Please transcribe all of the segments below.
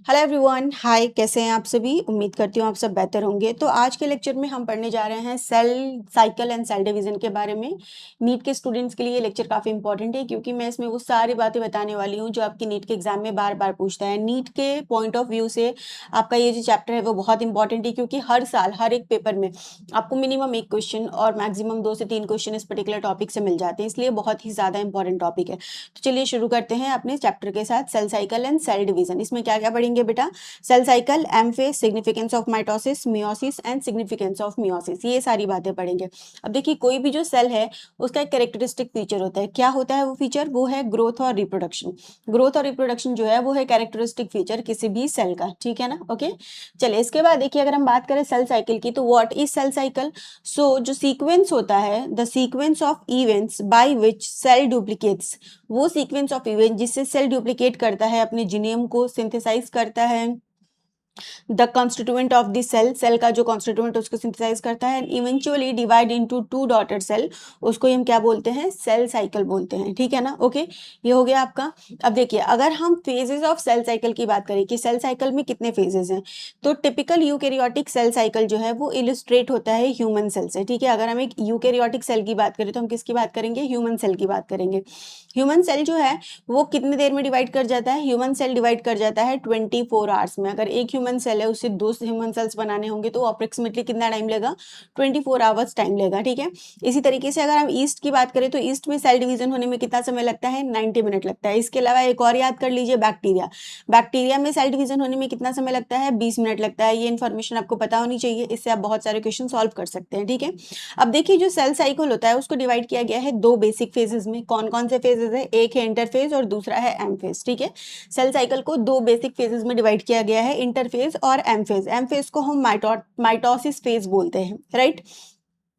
Hello everyone, हाय। कैसे हैं आप सभी? उम्मीद करती हूँ आप सब बेहतर होंगे। तो आज के लेक्चर में हम पढ़ने जा रहे हैं cell cycle and cell division के बारे में। नीट के स्टूडेंट्स के लिए ये लेक्चर काफ़ी इंपॉर्टेंट है क्योंकि मैं इसमें वो सारी बातें बताने वाली हूँ जो आपकी नीट के एग्जाम में बार बार पूछता है। नीट के पॉइंट ऑफ व्यू से आपका ये जो चैप्टर है वो बहुत इंपॉर्टेंट है क्योंकि हर साल हर एक पेपर में आपको मिनिमम एक क्वेश्चन और मैक्सिमम 2 से 3 क्वेश्चन इस पर्टिकुलर टॉपिक से मिल जाते हैं, इसलिए बहुत ही ज़्यादा इंपॉर्टेंट टॉपिक है। तो चलिए शुरू करते हैं अपने चैप्टर के साथ, cell cycle and cell division. इसमें क्या क्या पढ़ेंगे बेटा? Cell cycle, M phase, significance of mitosis, meiosis and significance of meiosis, ये सारी बातें पढ़ेंगे। अब देखिए, कोई भी जो सेल है उसका एक कैरेक्टरिस्टिक फीचर होता है। क्या होता है वो फीचर? वो है ग्रोथ और रिप्रोडक्शन। ग्रोथ और रिप्रोडक्शन जो है वो है कैरेक्टरिस्टिक फीचर किसी भी सेल का, ठीक है ना? ओके, चलिए इसके बाद देखिए, अगर हम बात करें सेल साइकिल की, तो what is cell cycle? So जो सीक्वेंस होता है, the sequence of events by which cell duplicates, वो सीक्वेंस ऑफ इवेंट जिससे सेल डुप्लीकेट करता है, अपने जीनोम को सिंथेसाइज करता है, the constituent of the cell, cell का जो कॉन्स्टिट्यूएंट उसको सिंथेसाइज करता है, and eventually divide into two daughter cell, उसको हम क्या बोलते हैं? सेल साइकिल बोलते हैं, ठीक है ना? ओके, ये हो गया आपका। अब देखिए, अगर हम फेजेस ऑफ सेल साइकिल की बात करें कि सेल साइकिल में कितने फेजेस हैं, तो टिपिकल यूकेरियोटिक सेल साइकिल जो है वो इलिस्ट्रेट होता है ह्यूमन सेल से, ठीक है? अगर हम एक यूकेरियोटिक सेल की बात करें तो हम किसकी बात करेंगे? ह्यूमन सेल की बात करेंगे। ह्यूमन सेल जो है वो कितने देर में डिवाइड कर जाता है? ह्यूमन सेल डिवाइड कर जाता है 24 आवर्स में। अगर एक ह्यूमन सेल है उससे 2 ह्यूमन सेल्स बनाने होंगे तो अप्रोक्सीमेटली कितना टाइम लेगा? 24 आवर्स टाइम लेगा, ठीक है? इसी तरीके से अगर हम ईस्ट की बात करें तो ईस्ट में सेल डिवीजन होने में कितना समय लगता है? 90 मिनट लगता है। इसके अलावा एक और याद कर लीजिए, बैक्टीरिया। बैक्टीरिया में सेल डिवीजन होने में कितना समय लगता है? 20 मिनट लगता है। ये इन्फॉर्मेशन आपको पता होनी चाहिए, इससे आप बहुत सारे क्वेश्चन सॉल्व कर सकते हैं, ठीक है? अब देखिए, जो सेल साइकिल होता है उसको डिवाइड किया गया है 2 बेसिक फेजेस में। कौन कौन से फेजेस है? एक है इंटरफेज और दूसरा है एम फेज, ठीक है? सेल साइकिल को 2 बेसिक फेजेस में डिवाइड किया गया है, इंटरफेज और एम फेज। एम फेज को हम माइटोसिस फेज बोलते हैं, राइट?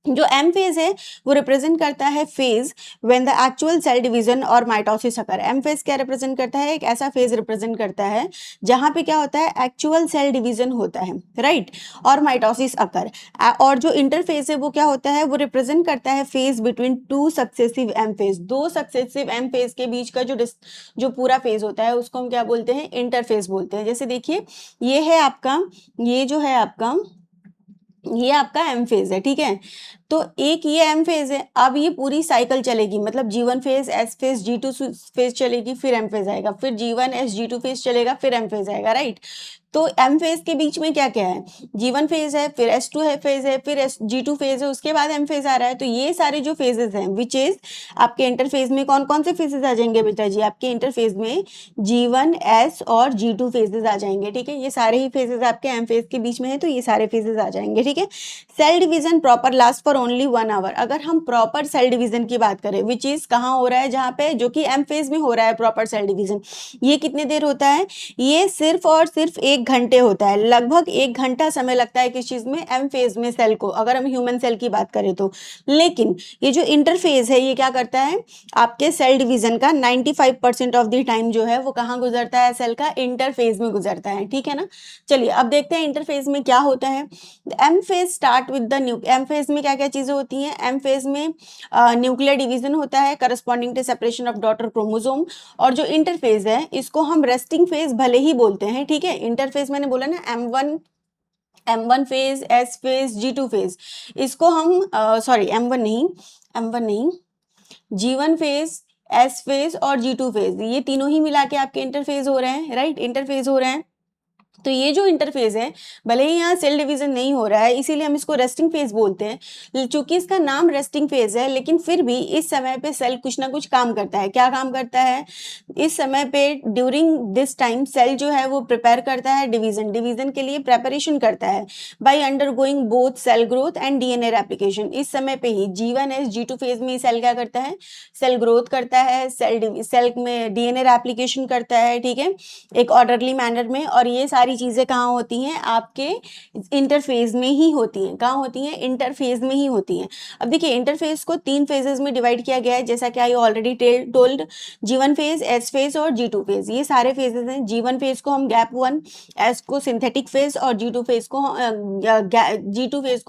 जो एम फेज है वो रिप्रेजेंट करता है phase when the actual cell division और माइटोसिस अकर। एम फेज क्या रिप्रेजेंट करता है? एक ऐसा फेज रिप्रेजेंट करता है जहां पे क्या होता है? एक्चुअल सेल डिवीजन होता है, राइट? और माइटोसिस अकर। और जो इंटरफेज है वो क्या होता है? वो रिप्रेजेंट करता है phase between 2 successive M phase. 2 successive M phase के बीच का जो पूरा फेज होता है उसको हम क्या बोलते हैं? इंटरफेज बोलते हैं। जैसे देखिए, ये है आपका, ये जो है आपका, ये आपका एम फेज है, ठीक है? तो एक ये एम फेज है। अब ये पूरी साइकिल चलेगी, मतलब G1 phase, S phase, G2 phase चलेगी, फिर एम फेज आएगा, फिर G1 S G2 फेज चलेगा, फिर एम फेज आएगा, राइट? तो एम फेज के बीच में क्या क्या है? G1 फेज है, फिर S2 है फेज है, फिर G2 फेज है, उसके बाद एम फेज आ रहा है। तो ये सारे जो फेजेस हैं, विच इज आपके इंटरफेज में कौन कौन से फेजेस आ जाएंगे बेटा जी? आपके इंटरफेज में G1 S और G2 फेजेस आ जाएंगे, ठीक है? ये सारे ही फेजेस आपके एम फेज के बीच में है, तो ये सारे फेजेस आ जाएंगे, ठीक है? Cell division proper last for only 1 hour. अगर हम प्रॉपर सेल डिवीजन की बात करें, विच इज कहाँ हो रहा है? जहाँ पे, जो कि एम फेज में हो रहा है प्रॉपर सेल डिवीजन, ये कितने देर होता है? ये सिर्फ और सिर्फ 1 घंटे होता है। लगभग 1 घंटा समय लगता है किस चीज में? एम फेज में सेल को, अगर हम ह्यूमन सेल की बात करें तो। लेकिन ये जो इंटरफेज है ये क्या करता है? आपके सेल डिवीजन का 95% ऑफ द टाइम जो है वो कहाँ गुजरता है? सेल का इंटरफेज में गुजरता है, ठीक है ना? चलिए अब देखते हैं इंटरफेज में क्या होता है। M phase start with the M phase में क्या क्या चीजें होती हैं? एम फेज में न्यूक्लियर डिवीजन होता है corresponding to separation of daughter chromosome. और जो इंटरफेज है इसको हम रेस्टिंग फेज भले ही बोलते हैं, ठीक है? इंटरफेज मैंने बोला ना, M1 phase, S phase, G2 phase, इसको हम सॉरी M1 नहीं, G1 फेज, S फेज और G2 फेज, ये तीनों ही मिला के आपके इंटरफेज हो रहे हैं, राइट? इंटरफेज हो रहे हैं। तो ये जो इंटरफेज है, भले ही यहाँ सेल डिवीजन नहीं हो रहा है, इसीलिए हम इसको रेस्टिंग फेज बोलते हैं। चूंकि इसका नाम रेस्टिंग फेज है, लेकिन फिर भी इस समय पे सेल कुछ ना कुछ काम करता है। क्या काम करता है? इस समय पे ड्यूरिंग दिस टाइम सेल जो है वो प्रिपेयर करता है डिवीजन के लिए प्रेपरेशन करता है, by undergoing both cell growth and DNA replication. इस समय पे ही G1 S G2 फेज में सेल क्या करता है? सेल ग्रोथ करता है, सेल में डीएनए रेप्लिकेशन करता है, ठीक है? एक ऑर्डरली मैनर में। और ये सारी सारी चीजें कहाँ होती हैं, आपके इंटरफेज में ही होती हैं। कहाँ होती हैं, इंटरफेज में ही होती हैं। अब देखिए इंटरफेज को 3 फेजेस में डिवाइड किया गया है, जैसा कि I already told, G1 phase, S phase और G2 फेज, ये सारे फेजेस हैं। G1 फेज को हम गैप 1, S को सिंथेटिक फेज और G2 फेज को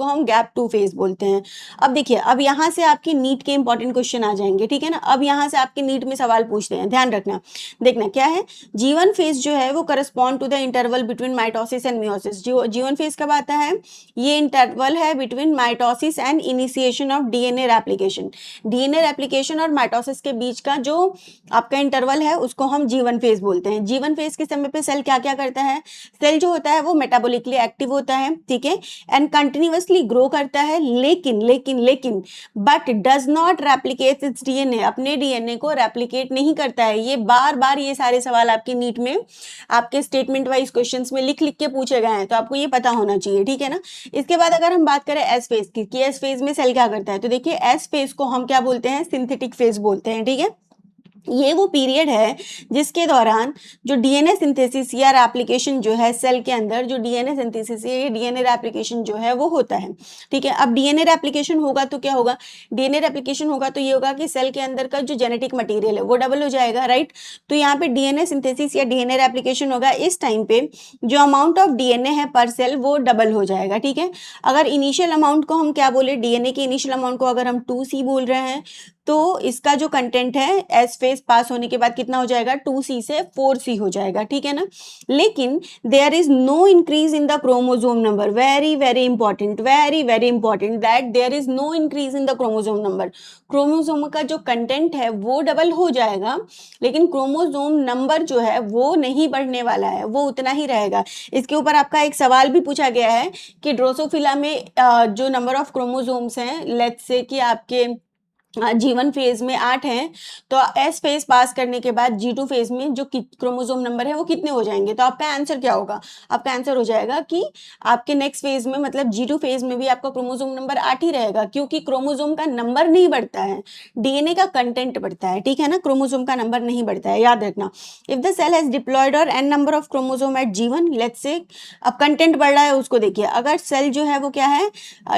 हम गैप 2 फेज बोलते हैं। अब देखिए, अब यहाँ से आपकी नीट के इंपॉर्टेंट क्वेश्चन आ जाएंगे, ठीक है ना। अब यहाँ से आपके नीट में सवाल पूछते हैं, ध्यान रखना। देखना क्या है, G1 फेज जो है वो correspond to the interval between mitosis and meiosis. G1 phase कब आता है, ये इंटरवल है between mitosis and initiation of DNA replication. DNA replication और माइटोसिस के बीच का जो आपका इंटरवल है उसको हम G1 फेज बोलते हैं। G1 फेज के समय पे सेल क्या क्या करता है, सेल जो होता है वो मेटाबॉलिकली एक्टिव होता है, ठीक है, एंड कंटिन्यूअसली ग्रो करता है, लेकिन but does not replicate it's DNA, अपने डीएनए को रेप्लिकेट नहीं करता है। ये बार बार ये सारे सवाल आपके नीट में आपके स्टेटमेंट वाइज क्वेश्चंस में लिख लिख के पूछे गए हैं, तो आपको ये पता होना चाहिए, ठीक है ना। इसके बाद अगर हम बात करें एस फेज की, कि एस फेज में सेल क्या करता है, तो देखिए एस फेज को हम क्या बोलते हैं, सिंथेटिक फेज बोलते हैं, ठीक है। ये वो पीरियड है जिसके दौरान जो डीएनए सिंथेसिस या रेप्लिकेशन जो है सेल के अंदर, जो डीएनए सिंथेसिस या डीएनए रेप्लिकेशन जो है वो होता है, ठीक है। अब डीएनए रेप्लिकेशन होगा तो क्या होगा, डीएनए रेप्लिकेशन होगा तो ये होगा कि सेल के अंदर का जो जेनेटिक मटेरियल है वो डबल हो जाएगा, राइट। तो यहाँ पे डीएनए सिंथेसिस या डीएनए रेप्लिकेशन होगा, इस टाइम पे जो अमाउंट ऑफ डीएनए है पर सेल वो डबल हो जाएगा, ठीक है। अगर इनिशियल अमाउंट को हम क्या बोले, डीएनए के इनिशियल अमाउंट को अगर हम 2C बोल रहे हैं, तो इसका जो कंटेंट है एस फेज पास होने के बाद कितना हो जाएगा, 2C से 4C हो जाएगा, ठीक है ना। लेकिन there is no increase in the chromosome number, very important that there is no increase in the chromosome number. Chromosome का जो कंटेंट है वो डबल हो जाएगा, लेकिन क्रोमोसोम नंबर जो है वो नहीं बढ़ने वाला है, वो उतना ही रहेगा। इसके ऊपर आपका एक सवाल भी पूछा गया है कि ड्रोसोफिला में जो नंबर ऑफ क्रोमोसोम्स हैं, लेट्स से कि आपके G1 फेज में 8 हैं, तो S फेज पास करने के बाद G2 फेज में जो क्रोमोसोम नंबर है वो कितने हो जाएंगे, तो आपका आंसर क्या होगा, आपका आंसर हो जाएगा कि आपके नेक्स्ट फेज में मतलब G2 फेज में भी आपका क्रोमोसोम नंबर 8 ही रहेगा, क्योंकि क्रोमोसोम का नंबर नहीं बढ़ता है, डीएनए का कंटेंट बढ़ता है, ठीक है ना, क्रोमोसोम का नंबर नहीं बढ़ता है, याद रखना। If the cell has diploid और n number of chromosome at G1, let's say अब कंटेंट बढ़ रहा है उसको देखिए, अगर सेल जो है वो क्या है,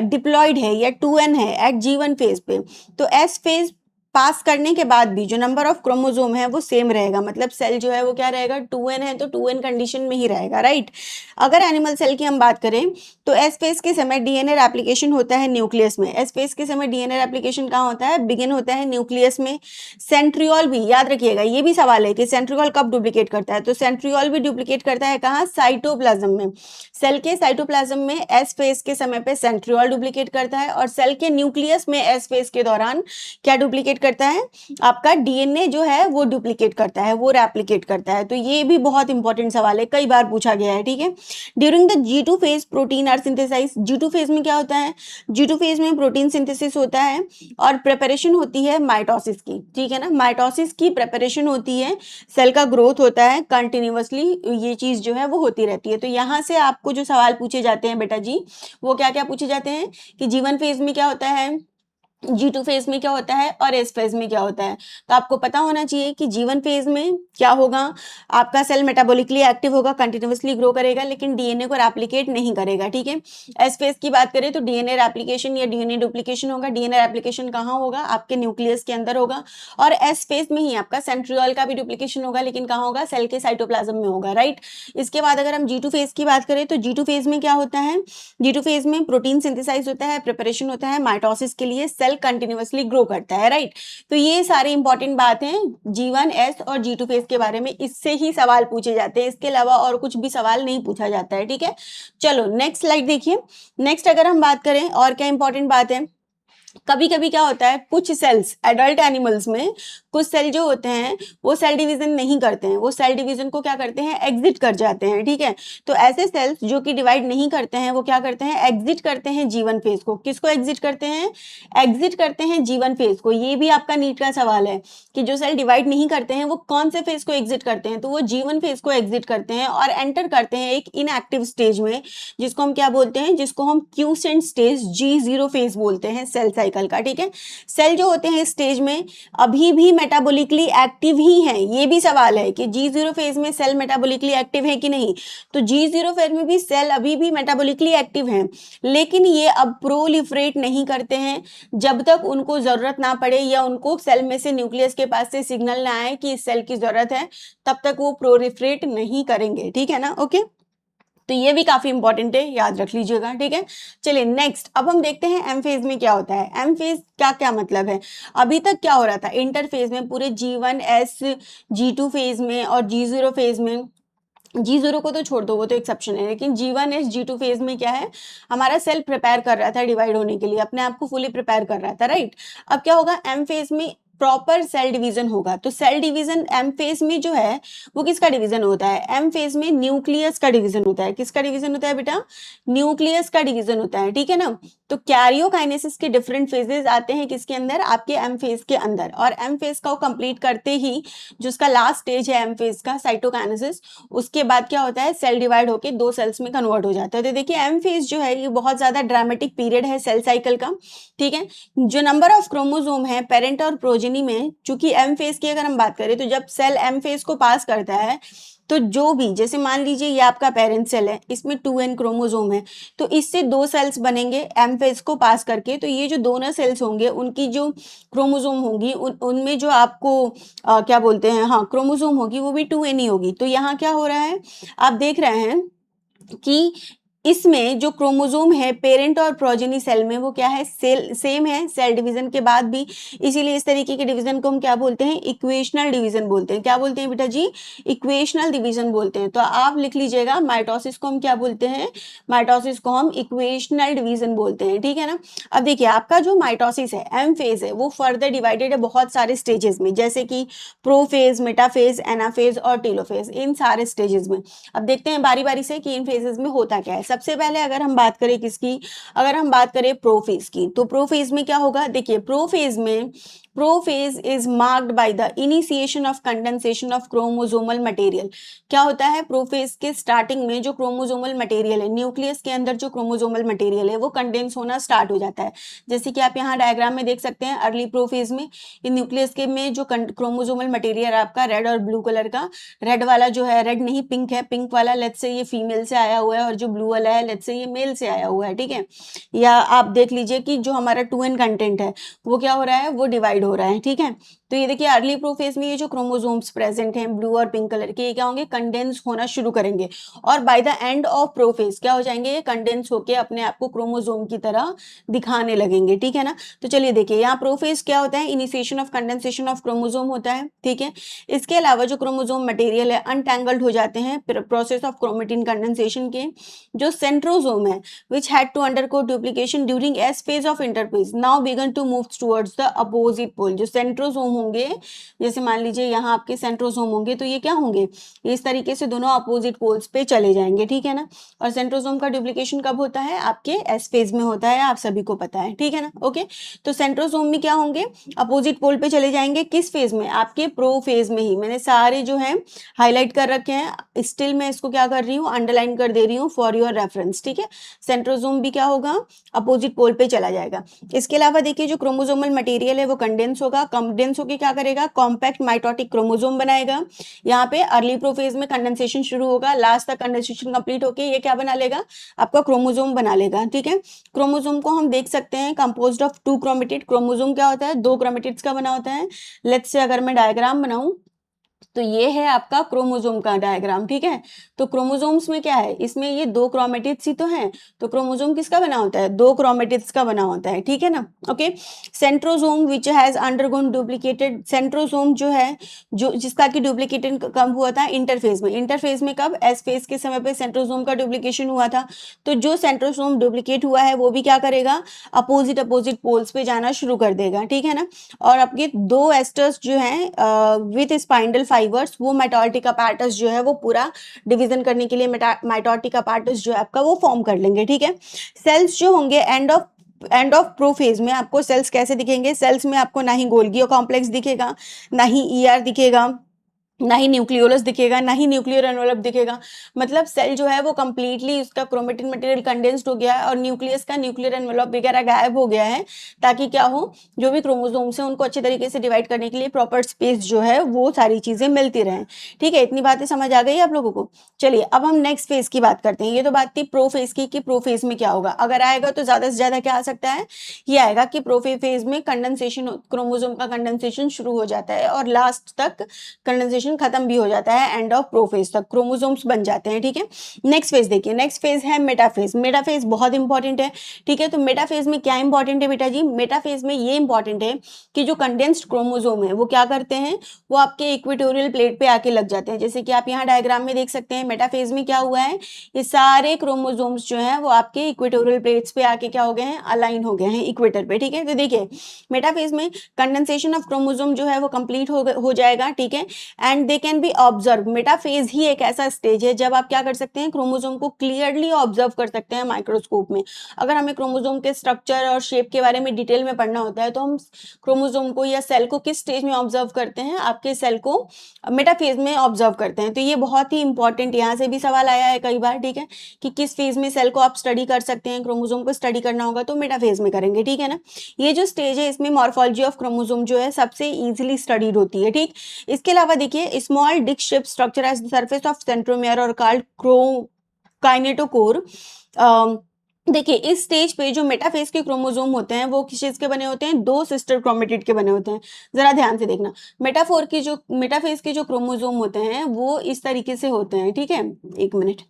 डिप्लॉयड है या 2n है एट G1 फेज पे, तो एस फेज पास करने के बाद भी जो नंबर ऑफ क्रोमोसोम है वो सेम रहेगा, मतलब सेल जो है वो क्या रहेगा, 2n है तो 2n कंडीशन में ही रहेगा, राइट। अगर एनिमल सेल की हम बात करें तो एस फेज के समय डीएनए रेप्लिकेशन होता है न्यूक्लियस में। एस फेज के समय डीएनए रेप्लिकेशन कहाँ होता है, बिगिन होता है न्यूक्लियस में। सेंट्रियोल भी याद रखिएगा, ये भी सवाल है कि सेंट्रियोल कब डुप्लीकेट करता है, तो सेंट्रियोल भी डुप्लीकेट करता है कहाँ, साइटोप्लाज्म में। सेल के साइटोप्लाज्म में एस फेज के समय पे सेंट्रियोल डुप्लीकेट करता है, और सेल के न्यूक्लियस में एस फेज के दौरान क्या डुप्लीकेट करता है, आपका डीएनए जो है वो डुप्लीकेट करता है, वो रेप्लिकेट करता है। तो ये भी बहुत इंपॉर्टेंट सवाल है, कई बार पूछा गया है, ठीक है। During the G2 phase protein are synthesise, G2 phase में क्या होता है, G2 फेज में प्रोटीन सिंथेसिस होता है और प्रिपरेशन होती है माइटोसिस की, ठीक है ना, माइटोसिस की प्रिपरेशन होती है, सेल का ग्रोथ होता है कंटिन्यूअसली, ये चीज जो है वो होती रहती है। तो यहाँ से आपको जो सवाल पूछे जाते हैं बेटा जी, वो क्या क्या पूछे जाते हैं कि G1 फेज में क्या होता है, G2 फेज में क्या होता है और S फेज में क्या होता है। तो आपको पता होना चाहिए कि G1 फेज में क्या होगा, आपका सेल मेटाबॉलिकली एक्टिव होगा, कंटिन्यूअसली ग्रो करेगा, लेकिन डीएनए को रेप्लिकेट नहीं करेगा, ठीक है। S फेज की बात करें तो डीएनए रेप्लिकेशन या डीएनए डुप्लीकेशन होगा। डीएनए रेप्लिकेशन कहाँ होगा, आपके न्यूक्लियस के अंदर होगा, और S फेज में ही आपका सेंट्रियोल का भी डुप्लीकेशन होगा, लेकिन कहाँ होगा, सेल के साइटोप्लाज्म में होगा, राइट। इसके बाद अगर हम G2 फेज की बात करें तो G2 फेज में क्या होता है, G2 फेज में प्रोटीन सिंथेसाइज होता है, प्रिपरेशन होता है माइटोसिस के लिए, सेल कंटिन्यूअसली ग्रो करता है, राइट। तो ये सारी इंपॉर्टेंट बात है G1, S और G2 फेज के बारे में, इससे ही सवाल पूछे जाते हैं, इसके अलावा और कुछ भी सवाल नहीं पूछा जाता है, ठीक है। चलो नेक्स्ट स्लाइड देखिए। नेक्स्ट अगर हम बात करें और क्या इंपॉर्टेंट बात है, कभी कभी क्या होता है, कुछ सेल्स एडल्ट एनिमल्स में कुछ सेल जो होते हैं वो सेल डिवीजन नहीं करते हैं, वो सेल डिवीजन को क्या करते हैं, एग्जिट कर जाते हैं, ठीक है। तो ऐसे सेल्स जो कि डिवाइड नहीं करते हैं वो क्या करते हैं, एग्जिट करते हैं G1 फेज को। किसको एग्जिट करते हैं, एग्जिट करते हैं G1 फेज को। ये भी आपका नीट का सवाल है कि जो सेल डिवाइड नहीं करते हैं वो कौन से फेज को एग्जिट करते हैं, तो वो G1 फेज को एग्जिट करते हैं और एंटर करते हैं एक इनएक्टिव स्टेज में, जिसको हम क्या बोलते हैं, जिसको हम क्यूसेंट स्टेज G0 फेज बोलते हैं सेल साइकिल का, ठीक है। सेल जो होते हैं इस स्टेज में अभी भी मेटाबॉलिकली एक्टिव ही हैं। ये भी सवाल है कि G0 फेज में सेल मेटाबॉलिकली एक्टिव है कि नहीं, तो G0 फेज में भी सेल अभी भी मेटाबॉलिकली एक्टिव हैं, लेकिन ये अब प्रोलिफरेट नहीं करते हैं जब तक उनको जरूरत ना पड़े या उनको सेल में से न्यूक्लियस के पास से सिग्नल ना आए कि इस सेल की जरूरत है, तब तक वो प्रोलिफरेट नहीं करेंगे। ठीक है ना, ओके। तो ये भी काफी इंपॉर्टेंट है, याद रख लीजिएगा। ठीक है, चलिए नेक्स्ट अब हम देखते हैं एम फेज में क्या होता है। एम फेज का क्या मतलब है? अभी तक क्या हो रहा था, इंटरफेज में पूरे G1S G2 फेज में और G0 फेज में, G0 को तो छोड़ दो, वो तो एक्सेप्शन है, लेकिन G1S G2 फेज में क्या है, हमारा सेल प्रिपेयर कर रहा था डिवाइड होने के लिए, अपने आप को फुली प्रिपेयर कर रहा था, राइट। अब क्या होगा, एम फेज में प्रॉपर सेल डिवीजन होगा। तो सेल डिवीजन एम फेज में जो है वो किसका डिवीजन होता है? एम फेज में न्यूक्लियस का डिवीजन होता है। किसका डिवीजन होता है बेटा? न्यूक्लियस का डिवीजन होता है। ठीक है ना, तो कैरियोकाइनेसिस के डिफरेंट फेजेस आते हैं किसके अंदर? आपके एम फेज के अंदर। और एम फेज का कंप्लीट करते ही जो उसका लास्ट स्टेज है एम फेज का, साइटोकाइनेसिस, उसके बाद क्या होता है, सेल डिवाइड होके 2 सेल्स में कन्वर्ट हो जाता है। तो देखिए एम फेज जो है ये बहुत ज्यादा ड्रामेटिक पीरियड है सेल साइकिल का। ठीक है, जो नंबर ऑफ क्रोमोसोम है पेरेंट और प्रोजेनी में, चूंकि एम फेज की अगर हम बात करें तो जब सेल एम फेज को पास करता है तो जो भी, जैसे मान लीजिए ये आपका पेरेंट सेल है, इसमें 2n क्रोमोसोम है, तो इससे 2 सेल्स बनेंगे एम फेज को पास करके। तो ये जो दोनों सेल्स होंगे उनकी जो क्रोमोसोम होंगी उनमें जो आपको क्या बोलते हैं, हाँ क्रोमोसोम होगी, वो भी 2n ही होगी। तो यहाँ क्या हो रहा है, आप देख रहे हैं कि इसमें जो क्रोमोसोम है पेरेंट और प्रोजेनी सेल में वो क्या है, सेल सेम है सेल डिवीजन के बाद भी। इसीलिए इस तरीके के डिवीजन को हम क्या बोलते हैं? इक्वेशनल डिवीजन बोलते हैं। क्या बोलते हैं बेटा जी? इक्वेशनल डिवीजन बोलते हैं। तो आप लिख लीजिएगा, माइटोसिस को हम क्या बोलते हैं? माइटोसिस को हम इक्वेशनल डिवीजन बोलते हैं। ठीक है ना। अब देखिए आपका जो माइटोसिस है, एम फेज है, वो फर्दर डिवाइडेड है बहुत सारे स्टेजेस में, जैसे कि प्रोफेज, मेटाफेज, एनाफेज और टेलोफेज, इन सारे स्टेजेस में। अब देखते हैं बारी बारी से कि इन फेजेस में होता क्या है। सबसे पहले अगर हम बात करें किसकी, अगर हम बात करें प्रोफेज की, तो प्रोफेज में क्या होगा, देखिए प्रोफेज में, prophase is marked by the initiation of condensation of chromosomal material. क्या होता है प्रोफेज के स्टार्टिंग में, जो क्रोमोसोमल मटेरियल है, न्यूक्लियस के अंदर जो क्रोमोसोमल मटेरियल है वो कंडेंस होना स्टार्ट हो जाता है। जैसे कि आप यहाँ डायग्राम में देख सकते हैं, अर्ली प्रोफेज में न्यूक्लियस के में जो क्रोमोसोमल मटेरियल आपका रेड और ब्लू कलर का, रेड वाला जो है, रेड नहीं पिंक है, पिंक वाला लेट्स से ये फीमेल से आया हुआ है, और जो ब्लू वाला है लेट्स से ये मेल से आया हुआ है। ठीक है, या आप देख लीजिए कि जो हमारा 2n कंटेंट है वो क्या हो रहा है, वो डिवाइड हो रहा है। ठीक है, तो ये देखिए अर्ली प्रोफेज में ये जो क्रोमोसोम्स प्रेजेंट हैं ब्लू और पिंक कलर के, ये क्या होंगे, कंडेंस होना शुरू करेंगे, और by the end of prophase क्या हो जाएंगे, ये कंडेंस होके अपने आप को क्रोमोसोम की तरह दिखाने लगेंगे। ठीक है ना। तो चलिए देखिए यहाँ प्रोफेज क्या होता है, initiation of condensation of chromosome होता है। ठीक है, इसके अलावा जो क्रोमोसोम मटेरियल है अनटैंगल्ड हो जाते हैं प्रोसेस ऑफ क्रोमेटिन कंडेंसेशन के। जो सेंट्रोसोम है which had to undergo duplication during S phase of interphase now began to move towards the opposite pole। जो सेंट्रोसोम होंगे, जैसे मान लीजिए यहाँ आपके सेंट्रोसोम होंगे, तो ये क्या होंगे, इस तरीके से दोनों अपोजिट पोल्स पे चले जाएंगे। ठीक है ना। और सेंट्रोसोम का डुप्लीकेशन कब होता है, आपके एस फेज में होता है, आप सभी को पता है। ठीक है ना, ओके। तो सेंट्रोसोम में क्या होंगे, अपोजिट पोल पे चले जाएंगे, किस फेज में, आपके प्रो फेज में ही। मैंने सारे जो है हाईलाइट कर रखे हैं, स्टिल मैं इसको क्या कर रही हूँ, अंडरलाइन कर दे रही हूँ फॉर योर रेफरेंस। ठीक है, सेंट्रोसोम भी क्या होगा, अपोजिट पोल पे चला जाएगा। इसके अलावा देखिए जो क्रोमोसोमल मटेरियल है वो कंडेंस होगा, कंडेंस होके क्या करेगा, कॉम्पैक्ट माइटोटिक क्रोमोसोम बनाएगा। यहाँ पे अर्ली प्रोफेज में कंडेंसेशन शुरू होगा, लास्ट तक कंडेंसेशन कंप्लीट होके ये क्या बना लेगा, आपका क्रोमोसोम बना लेगा। ठीक है, क्रोमोसोम को हम देख सकते हैं कंपोज्ड ऑफ 2 क्रोमेटिड। क्रोमोसोम क्या होता है, 2 क्रोमेटिड्स का बना होता है। लेट्स से अगर मैं डायग्राम बनाऊं तो ये है आपका क्रोमोसोम का डायग्राम। ठीक है, तो क्रोमोसोम्स में क्या है, इसमें ये 2 क्रोमेटिड्स ही तो हैं, तो क्रोमोसोम किसका बना होता है, 2 क्रोमेटिड्स का बना होता है। ठीक है ना, okay. Centrosome which has undergone duplicated, centrosome जो है, जो जिसका कि डुप्लीकेटेड कब हुआ था, इंटरफेज में। इंटरफेज में कब, एस फेज के समय पे सेंट्रोसोम का डुप्लीकेशन हुआ था। तो जो सेंट्रोसोम डुप्लीकेट हुआ है वो भी क्या करेगा, अपोजिट अपोजिट पोल्स पे जाना शुरू कर देगा। ठीक है ना। और आपके 2 एस्टर्स जो हैं विथ स्पाइंडल फाइबर्स, वो माइटोटिक अपैरेटस जो है वो पूरा डिवीजन करने के लिए माइटोटिक अपैरेटस जो है आपका वो फॉर्म कर लेंगे। ठीक है, सेल्स जो होंगे एंड ऑफ प्रोफेज में आपको सेल्स कैसे दिखेंगे, सेल्स में आपको ना ही गोल्गी कॉम्प्लेक्स दिखेगा, ना ही ईआर दिखेगा, ना ही न्यूक्लियोलस दिखेगा, ना ही न्यूक्लियर एनवेलप दिखेगा। मतलब सेल जो है वो कंप्लीटली उसका क्रोमेटिन मटेरियल कंडेंस्ड हो गया है और न्यूक्लियस का न्यूक्लियर एनवेलप वगैरह गायब हो गया है, ताकि क्या हो, जो भी क्रोमोसोम्स हैं उनको अच्छे तरीके से डिवाइड करने के लिए प्रॉपर स्पेस जो है वो सारी चीजें मिलती रहें। ठीक है, इतनी बातें समझ आ गई आप लोगों को। चलिए अब हम नेक्स्ट फेज की बात करते हैं। ये तो बात थी प्रो फेज की, कि प्रो फेज में क्या होगा। अगर आएगा तो ज्यादा से ज्यादा क्या आ सकता है, ये आएगा कि प्रो फेज में कंडेंसेशन, क्रोमोसोम का कंडेंसेशन शुरू हो जाता है और लास्ट तक कंडेंसेशन खत्म भी हो जाता है, एंड ऑफ प्रोफेज तक क्रोमोसोम्स बन जाते हैं। ठीक है, नेक्स्ट फेज देखिए, नेक्स्ट फेज है मेटाफेज। मेटाफेज बहुत इंपॉर्टेंट है। ठीक है, तो मेटाफेज में क्या इंपॉर्टेंट है बेटा जी, मेटाफेज में ये इंपॉर्टेंट है कि जो कंडेंस्ड क्रोमोसोम है वो क्या करते हैं, वो आपके इक्वेटोरियल प्लेट पे आके लग जाते हैं। जैसे कि आप यहाँ डायग्राम में देख सकते हैं, मेटाफेज में क्या हुआ है, ये सारे क्रोमोसोम्स जो हैं वो आपके इक्वेटोरियल प्लेट्स पे आके क्या हो गए हैं, अलाइन हो गए हैं इक्वेटर पे। ठीक है, तो देखिए मेटाफेज में कंडेंसेशन ऑफ क्रोमोसोम जो है वो कंप्लीट हो जाएगा। ठीक है, and they can be observe. Metaphase ही एक ऐसा स्टेज है जब आप क्या कर सकते हैं, क्रोमोसोम को क्लियरली ऑब्जर्व कर सकते हैं माइक्रोस्कोप में। अगर हमें क्रोमोसोम के स्ट्रक्चर और शेप के बारे में डिटेल में पढ़ना होता है तो हम क्रोमोसोम को या सेल को किस स्टेज में ऑब्जर्व करते हैं, आपके सेल को मेटाफेज में ऑब्जर्व करते हैं। तो ये बहुत ही इंपॉर्टेंट, यहाँ से भी सवाल आया है कई बार। ठीक है, कि किस फेज में सेल को आप स्टडी कर सकते हैं, क्रोमोसोम को स्टडी करना होगा तो मेटाफेज में करेंगे। ठीक है ना, ये जो स्टेज है इसमें मॉर्फोलॉजी ऑफ क्रोमोसोम जो है सबसे इजीली स्टडीड होती है। ठीक, इसके अलावा देखिए small disc shape structure as the surface of centromere और कॉल्ड काइनेटोकोर। देखिए इस स्टेज पे जो मेटाफेज के क्रोमोसोम होते हैं वो किस चीज के बने होते हैं, दो सिस्टर क्रोमेटिड के बने होते हैं। जरा ध्यान से देखना, मेटाफेज के जो क्रोमोसोम होते हैं वो इस तरीके से होते हैं। ठीक है, एक मिनट,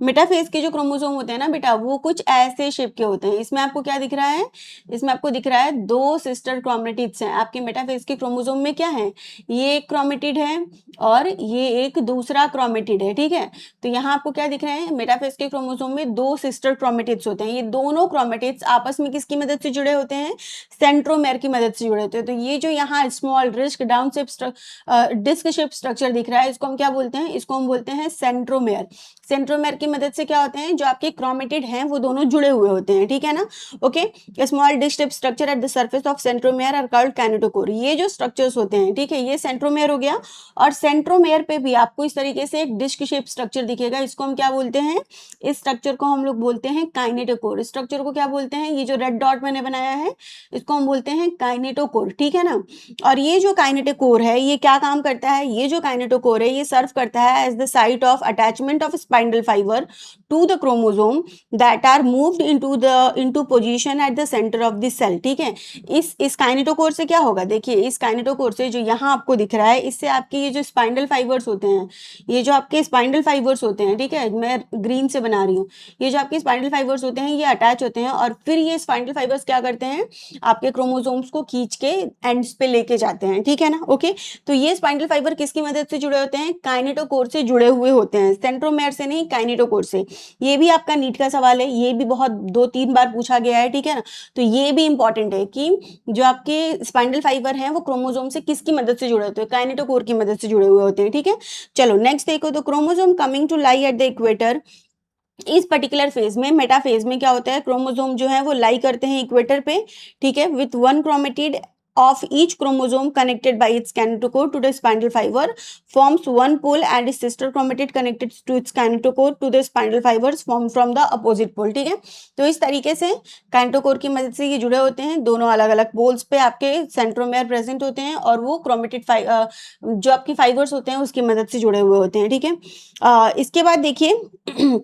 मेटाफेज के जो क्रोमोसोम होते हैं ना बेटा, वो कुछ ऐसे शेप के होते हैं। इसमें आपको क्या दिख रहा है, इसमें आपको दिख रहा है दो सिस्टर क्रोमेटिड्स हैं आपके मेटाफेज के क्रोमोसोम में। क्या है, ये एक क्रोमेटिड है और ये एक दूसरा क्रोमेटिड है। ठीक है, तो यहाँ आपको क्या दिख रहे हैं, मेटाफेज के क्रोमोसोम में दो सिस्टर क्रोमेटिड्स होते हैं। ये दोनों क्रोमेटिड्स आपस में किसकी मदद से जुड़े होते हैं, सेंट्रोमेयर की मदद से जुड़े होते हैं। तो ये जो यहाँ स्मॉल डिस्क शेप स्ट्रक्चर दिख रहा है, इसको हम क्या बोलते हैं, इसको हम बोलते हैं सेंट्रोमेयर। सेंट्रोमेयर की मदद से क्या होते हैं, जो आपके क्रोमेटिड हैं वो दोनों जुड़े हुए होते हैं। ठीक है ना, okay. Small disc shape structure at the surface of centromere are called kinetochore. ये जो स्ट्रक्चर्स होते हैं, ठीक है, ये सेंट्रोमेयर हो गया। और सेंट्रोमेयर पे भी आपको इस तरीके से एक डिस्क शेप स्ट्रक्चर दिखेगा, इसको हम क्या बोलते हैं, इस स्ट्रक्चर को हम लोग बोलते हैं काइनेटोकोर। स्ट्रक्चर को क्या बोलते हैं, ये जो रेड डॉट मैंने बनाया है इसको हम बोलते हैं काइनेटोकोर। ठीक है ना, और ये जो काइनेटोकोर है ये क्या काम करता है, ये जो काइनेटोकोर है ये सर्व करता है as the site of attachment of spindle fibre to the chromosome that are moved into position at the centre of the cell. ठीक है, इस काइनेटोकोर से क्या होगा, देखिए इस काइनेटोकोर से जो यहाँ आपको दिख रहा है, इससे आपके ये जो स्पाइंडल फाइबर्स होते हैं, ये जो आपके स्पाइंडल फाइबर्स होते हैं, ठीक है, मैं ग्रीन से बना रही हूँ, ये जो आपके स्पाइंडल फाइबर्स होते हैं ये अटैच होते हैं और फिर ये स्पाइंडल फाइबर्स क्या करते हैं, आपके क्रोमोसोम्स को खींच के एंड्स पे लेके जाते हैं। ठीक है ना, ओके। तो ये स्पाइंडल फाइबर किसकी मदद से जुड़े होते हैं, काइनेटोकोर से जुड़े हुए होते हैं, सेंट्रोमेयर से नहीं, काइनेटोकोर से। ये भी आपका नीट का सवाल है, ये भी बहुत 2-3 बार पूछा गया है। ठीक है ना, तो ये भी इंपॉर्टेंट है कि जो आपके स्पाइंडल फाइबर हैं वो क्रोमोसोम से किसकी मदद से जुड़े होते हैं, काइनेटोकोर की मदद से जुड़े हुए होते हैं। ठीक है, चलो नेक्स्ट देखो, तो chromosome coming to lie at the equator. इस पर्टिकुलर फेज में, मेटा फेज में क्या होता है, क्रोमोसोम जो है वो लाई करते हैं इक्वेटर पे। ठीक है, with one chromatid of each chromosome connected by its kinetochore to the spindle fiber forms one pole and its sister chromatid connected to its kinetochore to the spindle fibers formed from the opposite pole। ठीक है, तो इस तरीके से kinetochore की मदद से ये जुड़े होते हैं, दोनों अलग अलग पोल्स पे आपके सेंट्रोमेयर प्रेजेंट होते हैं और वो क्रोमेटिड जो आपकी फाइबर्स होते हैं उसकी मदद से जुड़े हुए होते हैं। ठीक है, इसके बाद देखिए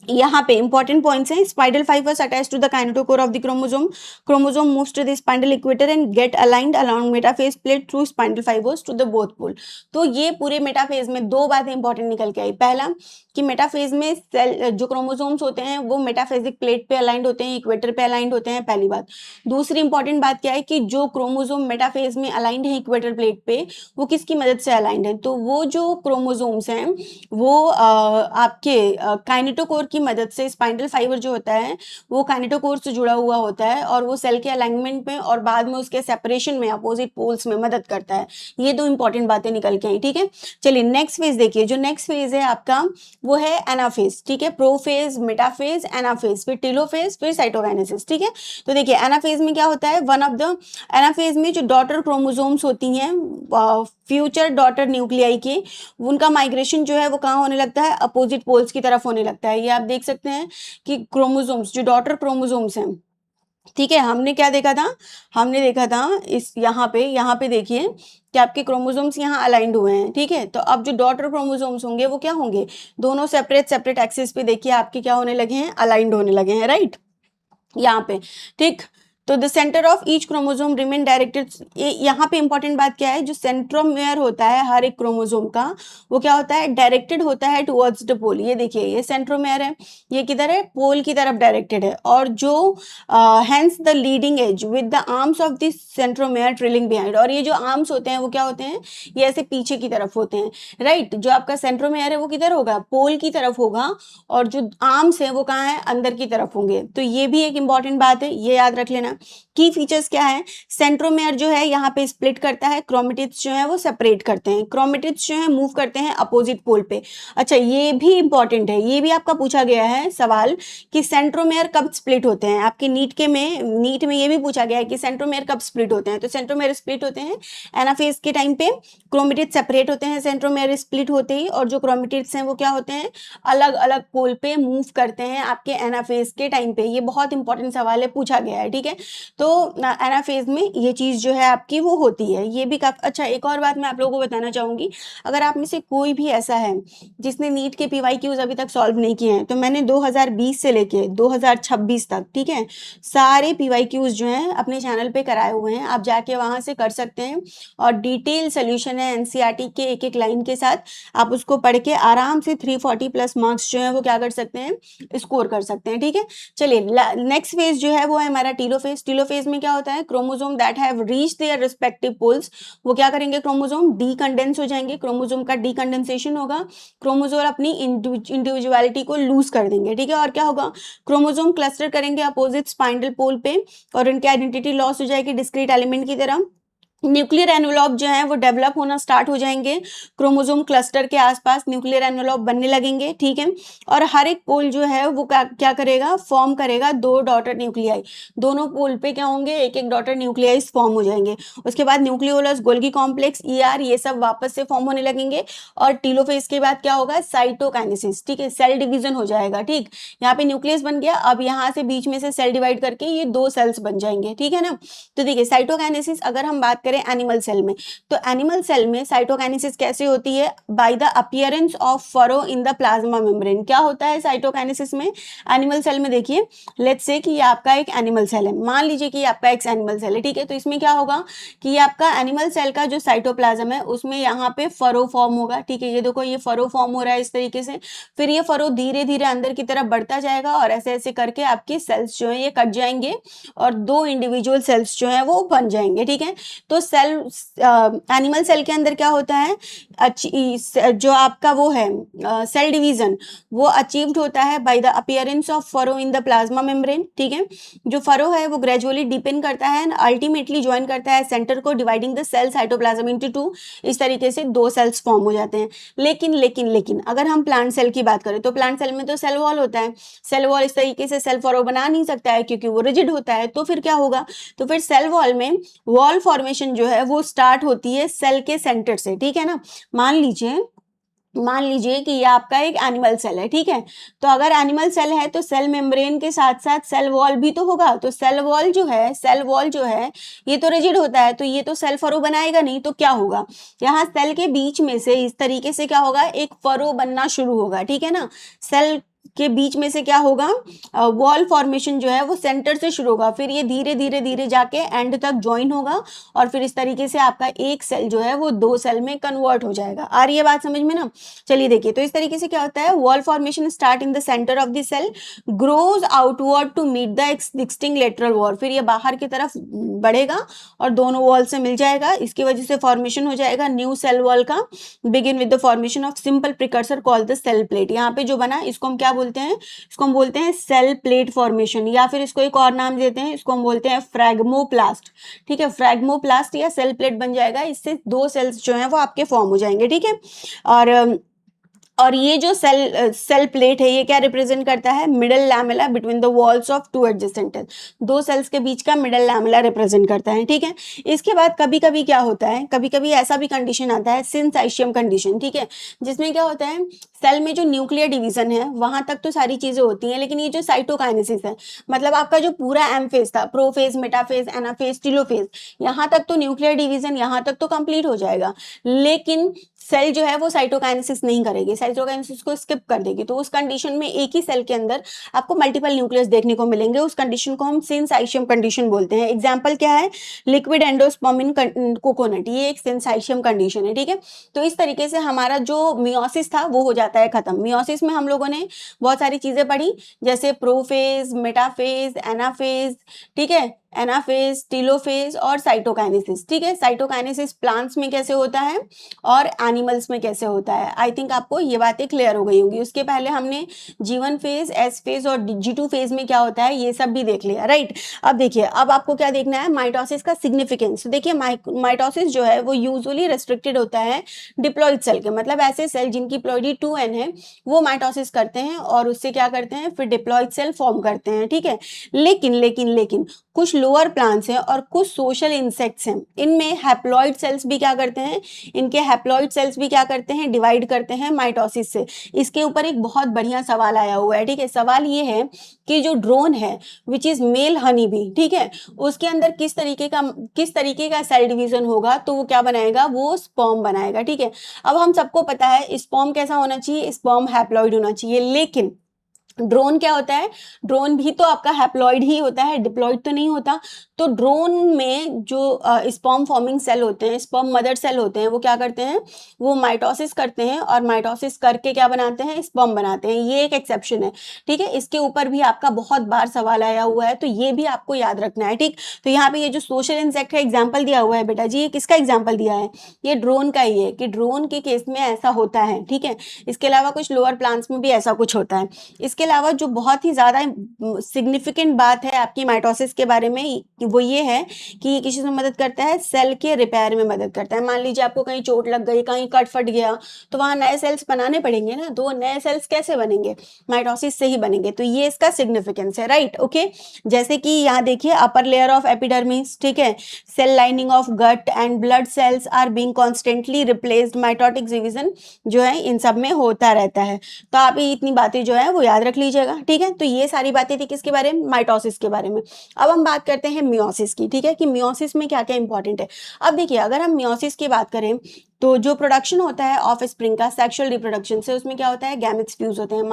यहाँ पे इंपॉर्टेंट पॉइंट्स हैं, spindle fibres attach to the kinetochore of the chromosome, chromosome moves to the spindle equator and get aligned along metaphase plate through spindle fibres to the both pole. तो ये पूरे मेटाफेज में दो बातें important निकल के आई। पहला कि मेटाफेज में सेल जो क्रोमोसोम्स होते हैं वो मेटाफेजिक प्लेट पे अलाइंड होते हैं, इक्वेटर पे अलाइंड होते हैं, पहली बात। दूसरी इंपॉर्टेंट बात क्या है कि जो क्रोमोसोम मेटाफेज में अलाइंड है इक्वेटर प्लेट पे, वो किसकी मदद से अलाइंड है, तो वो जो क्रोमोसोम्स हैं वो आपके काइनेटोकोर की मदद से स्पाइंडल फाइबर जो होता है वो काइनेटोकोर से जुड़ा हुआ होता है और वो सेल के अलाइनमेंट में और बाद में उसके सेपरेशन में अपोजिट पोल्स में मदद करता है। ये दो इंपॉर्टेंट बातें निकल के आई, ठीक है। चलिए नेक्स्ट फेज देखिए, जो नेक्स्ट फेज है आपका वो है एनाफेज, ठीक है। प्रोफेज, मेटाफेज, एनाफेज, फिर टेलोफेज, फिर साइटोकाइनेसिस, ठीक है। तो देखिए एनाफेज में क्या होता है, वन ऑफ द एनाफेज में जो डॉटर क्रोमोसोम्स होती हैं फ्यूचर डॉटर न्यूक्लियाई के, उनका माइग्रेशन जो है वो कहाँ होने लगता है, अपोजिट पोल्स की तरफ होने लगता है। ये आप देख सकते हैं कि क्रोमोसोम्स जो डॉटर क्रोमोसोम्स हैं, ठीक है, हमने क्या देखा था, हमने देखा था इस यहाँ पे देखिए कि आपके क्रोमोसोम्स यहाँ अलाइंड हुए हैं, ठीक है। तो अब जो डॉटर क्रोमोसोम्स होंगे वो क्या होंगे, दोनों सेपरेट सेपरेट एक्सिस पे देखिए आपके क्या होने लगे हैं, अलाइंड होने लगे हैं, राइट, यहाँ पे, ठीक। तो the centre of each chromosome remain directed, यहाँ पे इंपॉर्टेंट बात क्या है, जो सेंट्रोमेयर होता है हर एक क्रोमोसोम का वो क्या होता है, डायरेक्टेड होता है टुवर्ड्स द पोल। ये देखिए ये सेंट्रोमेयर है, ये किधर है, पोल की तरफ डायरेक्टेड है। और जो hence the leading edge with the arms of this centromere trailing behind, और ये जो आर्म्स होते हैं वो क्या होते हैं, ये ऐसे पीछे की तरफ होते हैं, राइट। जो आपका सेंट्रोमेयर है वो किधर होगा, पोल की तरफ होगा, और जो आर्म्स है वो कहाँ है, अंदर की तरफ होंगे। तो ये भी एक इंपॉर्टेंट बात है, ये याद रख लेना। की फीचर्स क्या है, सेंट्रोमेयर जो है यहाँ पे स्प्लिट करता है, क्रोमेटिड्स जो है वो सेपरेट करते हैं, क्रोमेटिड्स जो है मूव करते हैं अपोजिट पोल पे। अच्छा ये भी इंपॉर्टेंट है, ये भी आपका पूछा गया है सवाल कि सेंट्रोमेयर कब स्प्लिट होते हैं, आपके नीट में ये भी पूछा गया है कि सेंट्रोमेयर कब स्प्लिट होते हैं। तो सेंट्रोमेयर स्प्लिट होते हैं एनाफेज के टाइम पे, क्रोमेटिड्स सेपरेट होते हैं सेंट्रोमेयर स्प्लिट होते ही, और जो क्रोमेटिड्स हैं वो क्या होते हैं, अलग अलग पोल पे मूव करते हैं आपके एनाफेज के टाइम पे। ये बहुत इंपॉर्टेंट सवाल है, पूछा गया है, ठीक है। तो एनाफेज में ये चीज जो है आपकी वो होती है, ये भी काफी अच्छा। एक और बात मैं आप लोगों को बताना चाहूंगी, अगर आप में से कोई भी ऐसा है जिसने नीट के पीवाईक्यूज अभी तक सॉल्व नहीं किए हैं, तो मैंने 2020 से लेके 2026 तक, ठीक है, सारे पीवाईक्यूज जो हैं अपने चैनल पे कराए हुए हैं, आप जाके वहां से कर सकते हैं। और डिटेल सोल्यूशन है एनसीईआरटी के एक एक लाइन के साथ, आप उसको पढ़ के आराम से 340 प्लस मार्क्स जो है वो क्या कर सकते हैं, स्कोर कर सकते हैं, ठीक है। चलिए नेक्स्ट फेज जो है वो है हमारा टीलोफेज। टीलोफेज में क्या होता है, chromosome that have reached their respective poles, वो क्या करेंगे, क्रोमोसोम डीकंडेंस हो जाएंगे, क्रोमोसोम का डीकंडेंसेशन होगा, क्रोमोसोम अपनी इंडिविजुअलिटी को लूज कर देंगे, ठीक है। और क्या होगा, क्रोमोसोम क्लस्टर करेंगे अपोजिट स्पाइंडल पोल पे, और उनकी आइडेंटिटी लॉस हो जाएगी डिस्क्रीट एलिमेंट की तरह। न्यूक्लियर एनवेलॉप जो है वो डेवलप होना स्टार्ट हो जाएंगे, क्रोमोसोम क्लस्टर के आसपास न्यूक्लियर एनवेलॉप बनने लगेंगे, ठीक है। और हर एक पोल जो है वो क्या करेगा, फॉर्म करेगा दो डॉटर न्यूक्लियाई, दोनों पोल पे क्या होंगे, एक एक डॉटर न्यूक्लियाई फॉर्म हो जाएंगे। उसके बाद न्यूक्लियोलस, गोल्गी कॉम्प्लेक्स, ईआर, ये सब वापस से फॉर्म होने लगेंगे। और टीलोफेज के बाद क्या होगा, साइटोकाइनेसिस, ठीक है, सेल डिवीजन हो जाएगा, ठीक। यहाँ पे न्यूक्लियस बन गया, अब यहाँ से बीच में से सेल डिवाइड करके ये दो सेल्स बन जाएंगे, ठीक है ना। तो देखिए साइटोकाइनेसिस अगर हम बात करें एनिमल सेल में, तो एनिमल सेल में साइटोकाइनेसिस कैसे होती है, by the appearance of furrow in the plasma membrane. क्या होता है साइटोकाइनेसिस में, एनिमल सेल में देखिए, लेट्स से कि ये आपका एक एनिमल सेल है, मान लीजिए कि ये आपका एक एनिमल सेल है, ठीक है। तो इसमें क्या होगा कि ये आपका एनिमल सेल का जो साइटोप्लाज्म है उसमें यहाँ पे फरो फॉर्म होगा, ठीक है। ये देखो ये फरो फॉर्म हो रहा है इस तरीके से, फिर ये फरो धीरे धीरे अंदर की तरफ बढ़ता जाएगा, और ऐसे ऐसे करके आपके सेल्स जो है ये कट जाएंगे, और दो इंडिविजुअल सेल्स जो है वो बन जाएंगे, ठीक है। तो सेल एनिमल सेल के अंदर क्या होता है, जो आपका वो है सेल डिवीजन, वो अचीव्ड होता है by the appearance of furrow in the plasma membrane, ठीक है। जो फरो है वो ग्रेजुअली डिपेंड करता है, अल्टीमेटली ज्वाइन करता है सेंटर को, dividing the cell cytoplasm into two. इस तरीके से दो सेल्स फॉर्म हो जाते हैं। लेकिन अगर हम प्लांट सेल की बात करें, तो प्लांट सेल में तो सेल वॉल होता है, सेल वॉल इस तरीके से सेल फरो बना नहीं सकता है क्योंकि वो रिजिड होता है। तो फिर क्या होगा, तो फिर सेल वॉल में वॉल फॉर्मेशन जो है वो स्टार्ट होती है सेल के सेंटर से, ठीक है ना। मान लीजिए कि ये आपका एक एनिमल सेल है, ठीक है। तो अगर एनिमल सेल है तो सेल मेम्ब्रेन के साथ साथ सेल वॉल भी तो होगा, तो सेल वॉल जो है ये तो रिजिड होता है, तो ये तो सेल फरो बनाएगा नहीं, तो क्या होगा, यहाँ सेल के बीच में से इस तरीके से क्या होगा, एक फरो बनना शुरू होगा, ठीक है ना। सेल के बीच में से क्या होगा, वॉल फॉर्मेशन जो है वो सेंटर से शुरू होगा, फिर ये धीरे धीरे धीरे जाके एंड तक ज्वाइन होगा, और फिर इस तरीके से आपका एक सेल जो है वो दो सेल में कन्वर्ट हो जाएगा। आ रही है बात समझ में ना। चलिए देखिए, तो इस तरीके से क्या होता है, wall formation start in the centre of the cell, grows outward to meet the extinct lateral wall, फिर ये बाहर की तरफ बढ़ेगा और दोनों वॉल से मिल जाएगा, इसकी वजह से फॉर्मेशन हो जाएगा न्यू सेल वॉल का। Begin with the formation of simple precursor called the cell plate. यहाँ पे जो बना इसको हम क्या बोलते हैं, इसको हम बोलते हैं सेल प्लेट फॉर्मेशन, या फिर इसको एक और नाम देते हैं, इसको हम बोलते हैं फ्रैगमोप्लास्ट। ठीक है, फ्रैगमोप्लास्ट या सेल प्लेट बन जाएगा, इससे 2 सेल्स जो हैं वो आपके फॉर्म हो जाएंगे। ठीक है, और ये जो सेल प्लेट है ये क्या रिप्रेजेंट करता है, middle lamella between the walls of two adjacent cells, 2 cells के बीच का मिडल लैमेला रिप्रेजेंट करता है। ठीक है, इसके बाद कभी कभी क्या होता है, कभी कभी ऐसा भी कंडीशन आता है सिंसाइशियम कंडीशन। ठीक है, जिसमें क्या होता है, सेल में जो न्यूक्लियर डिवीजन है वहां तक तो सारी चीजें होती हैं, लेकिन ये जो साइटोकाइनेसिस है, मतलब आपका जो पूरा एम फेज था, प्रोफेज, मेटाफेज, एनाफेज, टीलोफेज, यहाँ तक तो न्यूक्लियर डिवीजन यहाँ तक तो कंप्लीट हो जाएगा, लेकिन सेल जो है वो साइटोकाइनेसिस नहीं करेगी, साइटोकाइनेसिस को स्किप कर देगी। तो उस कंडीशन में एक ही सेल के अंदर आपको मल्टीपल न्यूक्लियस देखने को मिलेंगे, उस कंडीशन को हम सिंसाइशियम कंडीशन बोलते हैं। एग्जांपल क्या है, लिक्विड एंडोस्पर्म इन कोकोनट, ये एक सिंसाइशियम कंडीशन है। ठीक है, तो इस तरीके से हमारा जो मियोसिस था वो हो जाता है खत्म। मियोसिस में हम लोगों ने बहुत सारी चीजें पढ़ी, जैसे प्रोफेज, मेटाफेज, एनाफेज, ठीक है, एनाफेज, टीलोफेज और साइटोकाइनेसिस। ठीक है, साइटोकाइनेसिस प्लांट्स में कैसे होता है और एनिमल्स में कैसे होता है, आई थिंक आपको ये बातें क्लियर हो गई होंगी। उसके पहले हमने G1 फेज, S फेज और G2 फेज में क्या होता है ये सब भी देख लिया, राइट। अब देखिए, अब आपको क्या देखना है, माइटोसिस का सिग्निफिकेंस। देखिए, माइटोसिस जो है वो यूजुअली रेस्ट्रिक्टेड होता है डिप्लॉइड सेल के, मतलब ऐसे सेल जिनकी प्लॉइडी 2n है वो माइटोसिस करते हैं और उससे क्या करते हैं, फिर डिप्लॉइड सेल फॉर्म करते हैं। ठीक है, लेकिन कुछ लोअर प्लांट्स हैं और कुछ सोशल इंसेक्ट्स हैं, इनमें हैप्लॉइड सेल्स भी क्या करते हैं, इनके हैप्लॉइड सेल्स भी क्या करते हैं, डिवाइड करते हैं माइटोसिस से। इसके ऊपर एक बहुत बढ़िया सवाल आया हुआ है। ठीक है, सवाल ये है कि जो ड्रोन है which is male honey bee, ठीक है, उसके अंदर किस तरीके का सेल डिवीजन होगा, तो वो क्या बनाएगा, वो स्पर्म बनाएगा। ठीक है, अब हम सबको पता है स्पर्म कैसा होना चाहिए, स्पर्म हैप्लॉइड होना चाहिए, लेकिन ड्रोन क्या होता है, ड्रोन भी तो आपका हैप्लॉइड ही होता है, डिप्लॉइड तो नहीं होता। तो ड्रोन में जो स्पर्म फॉर्मिंग सेल होते हैं, स्पर्म मदर सेल होते हैं, वो क्या करते हैं, वो माइटोसिस करते हैं और माइटोसिस करके क्या बनाते हैं, स्पर्म बनाते हैं। ये एक एक्सेप्शन है। ठीक है, इसके ऊपर भी आपका बहुत बार सवाल आया हुआ है, तो ये भी आपको याद रखना है। ठीक, तो यहाँ पे ये जो सोशल इंसेक्ट का एग्जाम्पल दिया हुआ है बेटा जी, ये किसका एग्जाम्पल दिया है, ये ड्रोन का ही है कि ड्रोन के केस में ऐसा होता है। ठीक है, इसके अलावा कुछ लोअर प्लांट्स में भी ऐसा कुछ होता है। इसके अलावा जो बहुत ही ज्यादा सिग्निफिकेंट बात है आपकी माइटोसिस के बारे में, वो ये है कि ये किसी में मदद करता है, सेल के रिपेयर में मदद करता है। मान लीजिए आपको कहीं चोट लग गई, कहीं कट फट गया, तो वहां नए सेल्स बनाने पड़ेंगे ना, तो नए सेल्स कैसे बनेंगे, माइटोसिस से ही बनेंगे। तो ये इसका सिग्निफिकेंस है, राइट। ओके, जैसे कि यहाँ देखिए, अपर लेयर ऑफ एपिडर्मिस, ठीक है, cell lining of gut and blood cells are being constantly replaced, mitotic division जो है इन सब में होता रहता है। तो आप ये इतनी बातें जो है वो याद रख लीजिएगा। ठीक है, तो ये सारी बातें थी किसके बारे में, माइटोसिस के बारे में। अब हम बात करते हैं मियोसिस की। ठीक है, कि मियोसिस में क्या क्या इंपॉर्टेंट है। अब देखिए, अगर हम मियोसिस की बात करें तो जो प्रोडक्शन होता है ऑफ स्प्रिंग का सेक्सुअल रिप्रोडक्शन से, उसमें क्या होता है, गैमेट्स फ्यूज होते हैं।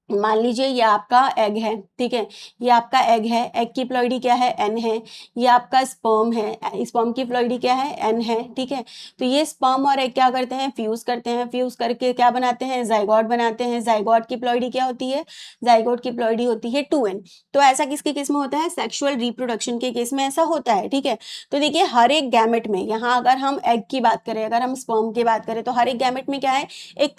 मान लीजिए ये आपका एग है, ठीक है, ये आपका एग है, एग की प्लॉइडी क्या है, एन है। ये आपका स्पर्म है, स्पर्म की प्लॉइडी क्या है, एन है। ठीक है, तो ये स्पर्म और एग क्या करते हैं, फ्यूज करते हैं, फ्यूज करके क्या बनाते हैं, जाइगोट बनाते हैं। जाइगोट की प्लॉइडी क्या होती है, जाइगोट की प्लॉइडी होती है 2n। तो ऐसा किसके केस में होता है, सेक्सुअल रिप्रोडक्शन के केस में ऐसा होता है। ठीक है, तो देखिए हर एक गैमेट में, यहाँ अगर हम एग की बात करें, अगर हम स्पर्म की बात करें, तो हर एक गैमेट में क्या है, एक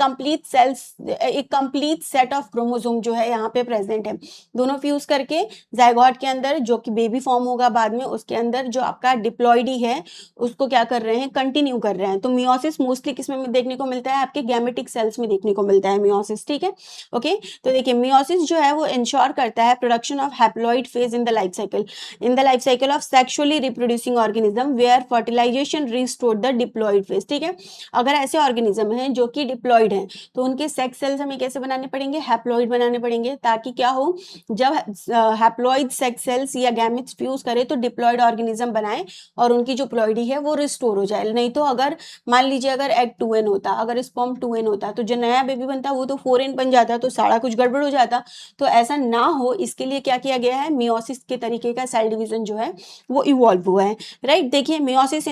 कंप्लीट सेट ऑफ क्रोमोसोम जो है यहाँ पे प्रेजेंट है। दोनों फ्यूज करके जाइगोट के अंदर जो कि बेबी फॉर्म होगा बाद में, उसके अंदर जो आपका डिप्लॉइडी है उसको क्या कर रहे हैं, कंटिन्यू कर रहे हैं। तो मियोसिस मोस्टली किसमें देखने को मिलता है, आपके गैमेटिक सेल्स में देखने को मिलता है मियोसिस। ठीक है, ओके, तो देखिए मियोसिस जो है वो इंश्योर करता है production of haploid phase in the life cycle of sexually reproducing organism where fertilisation restore the diploid phase. ठीक है, अगर ऐसे ऑर्गेनिज्म हैं जो कि डिप्लॉइड हैं, तो उनके सेक्स सेल्स हमें कैसे बनाने पड़ेंगे, हैप्लॉइड बनाने पड़ेंगे, ताकि क्या हो, जब हैप्लॉइड सेक्स सेल्स या गैमेट्स फ्यूज करे तो डिप्लॉइड ऑर्गेनिज्म बनाए और उनकी जो प्लॉइडी है वो रिस्टोर हो जाए। नहीं तो अगर मान लीजिए अगर एग 2n होता, अगर स्पर्म 2n होता, तो जो नया बेबी बनता वो तो 4n बन जाता, तो सारा कुछ गड़बड़ हो जाता। तो ऐसा ना हो इसके लिए क्या किया गया है, मियोसिस के तरीके का सेल डिवीजन जो है वो इवॉल्व हुआ है, राइट। देखिए मियोसिस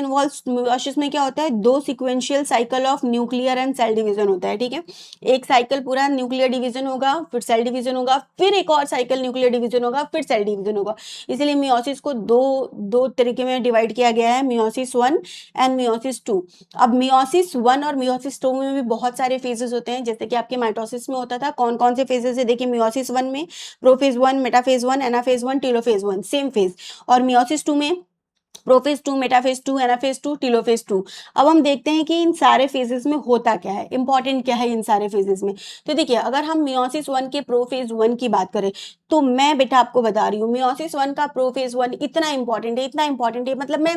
में क्या होता है, 2 sequential cycle of nuclear and cell division होता है। ठीक है, एक साइकिल पूरा न्यूक्लियर डिवीजन होगा, फिर सेल डिवीजन होगा, फिर एक और साइकिल न्यूक्लियर डिवीजन होगा, फिर सेल डिवीजन होगा। इसलिए मियोसिस को दो तरीके में डिवाइड किया गया है, मियोसिस 1 एंड मियोसिस 2। अब मियोसिस 1 और मियोसिस 2 में भी बहुत सारे फेजेस होते हैं, जैसे कि आपके माइटोसिस में होता था। कौन कौन से फेजेस है देखिए, मियोसिस 1 में prophase 1, metaphase 1, anaphase 1, telophase 1, same phase. और मियोसिस 2 में प्रोफेज 2, मेटाफेज 2, एनाफेज 2, टेलोफेज 2। अब हम देखते हैं कि इन सारे फेजेस में होता क्या है, इंपॉर्टेंट क्या है इन सारे फेजेस में। तो देखिए, अगर हम मियोसिस 1 के प्रोफेज 1 की बात करें, तो मैं बेटा आपको बता रही हूँ मियोसिस 1 का प्रोफेज 1 इतना इंपॉर्टेंट है, इतना इंपॉर्टेंट है, मतलब मैं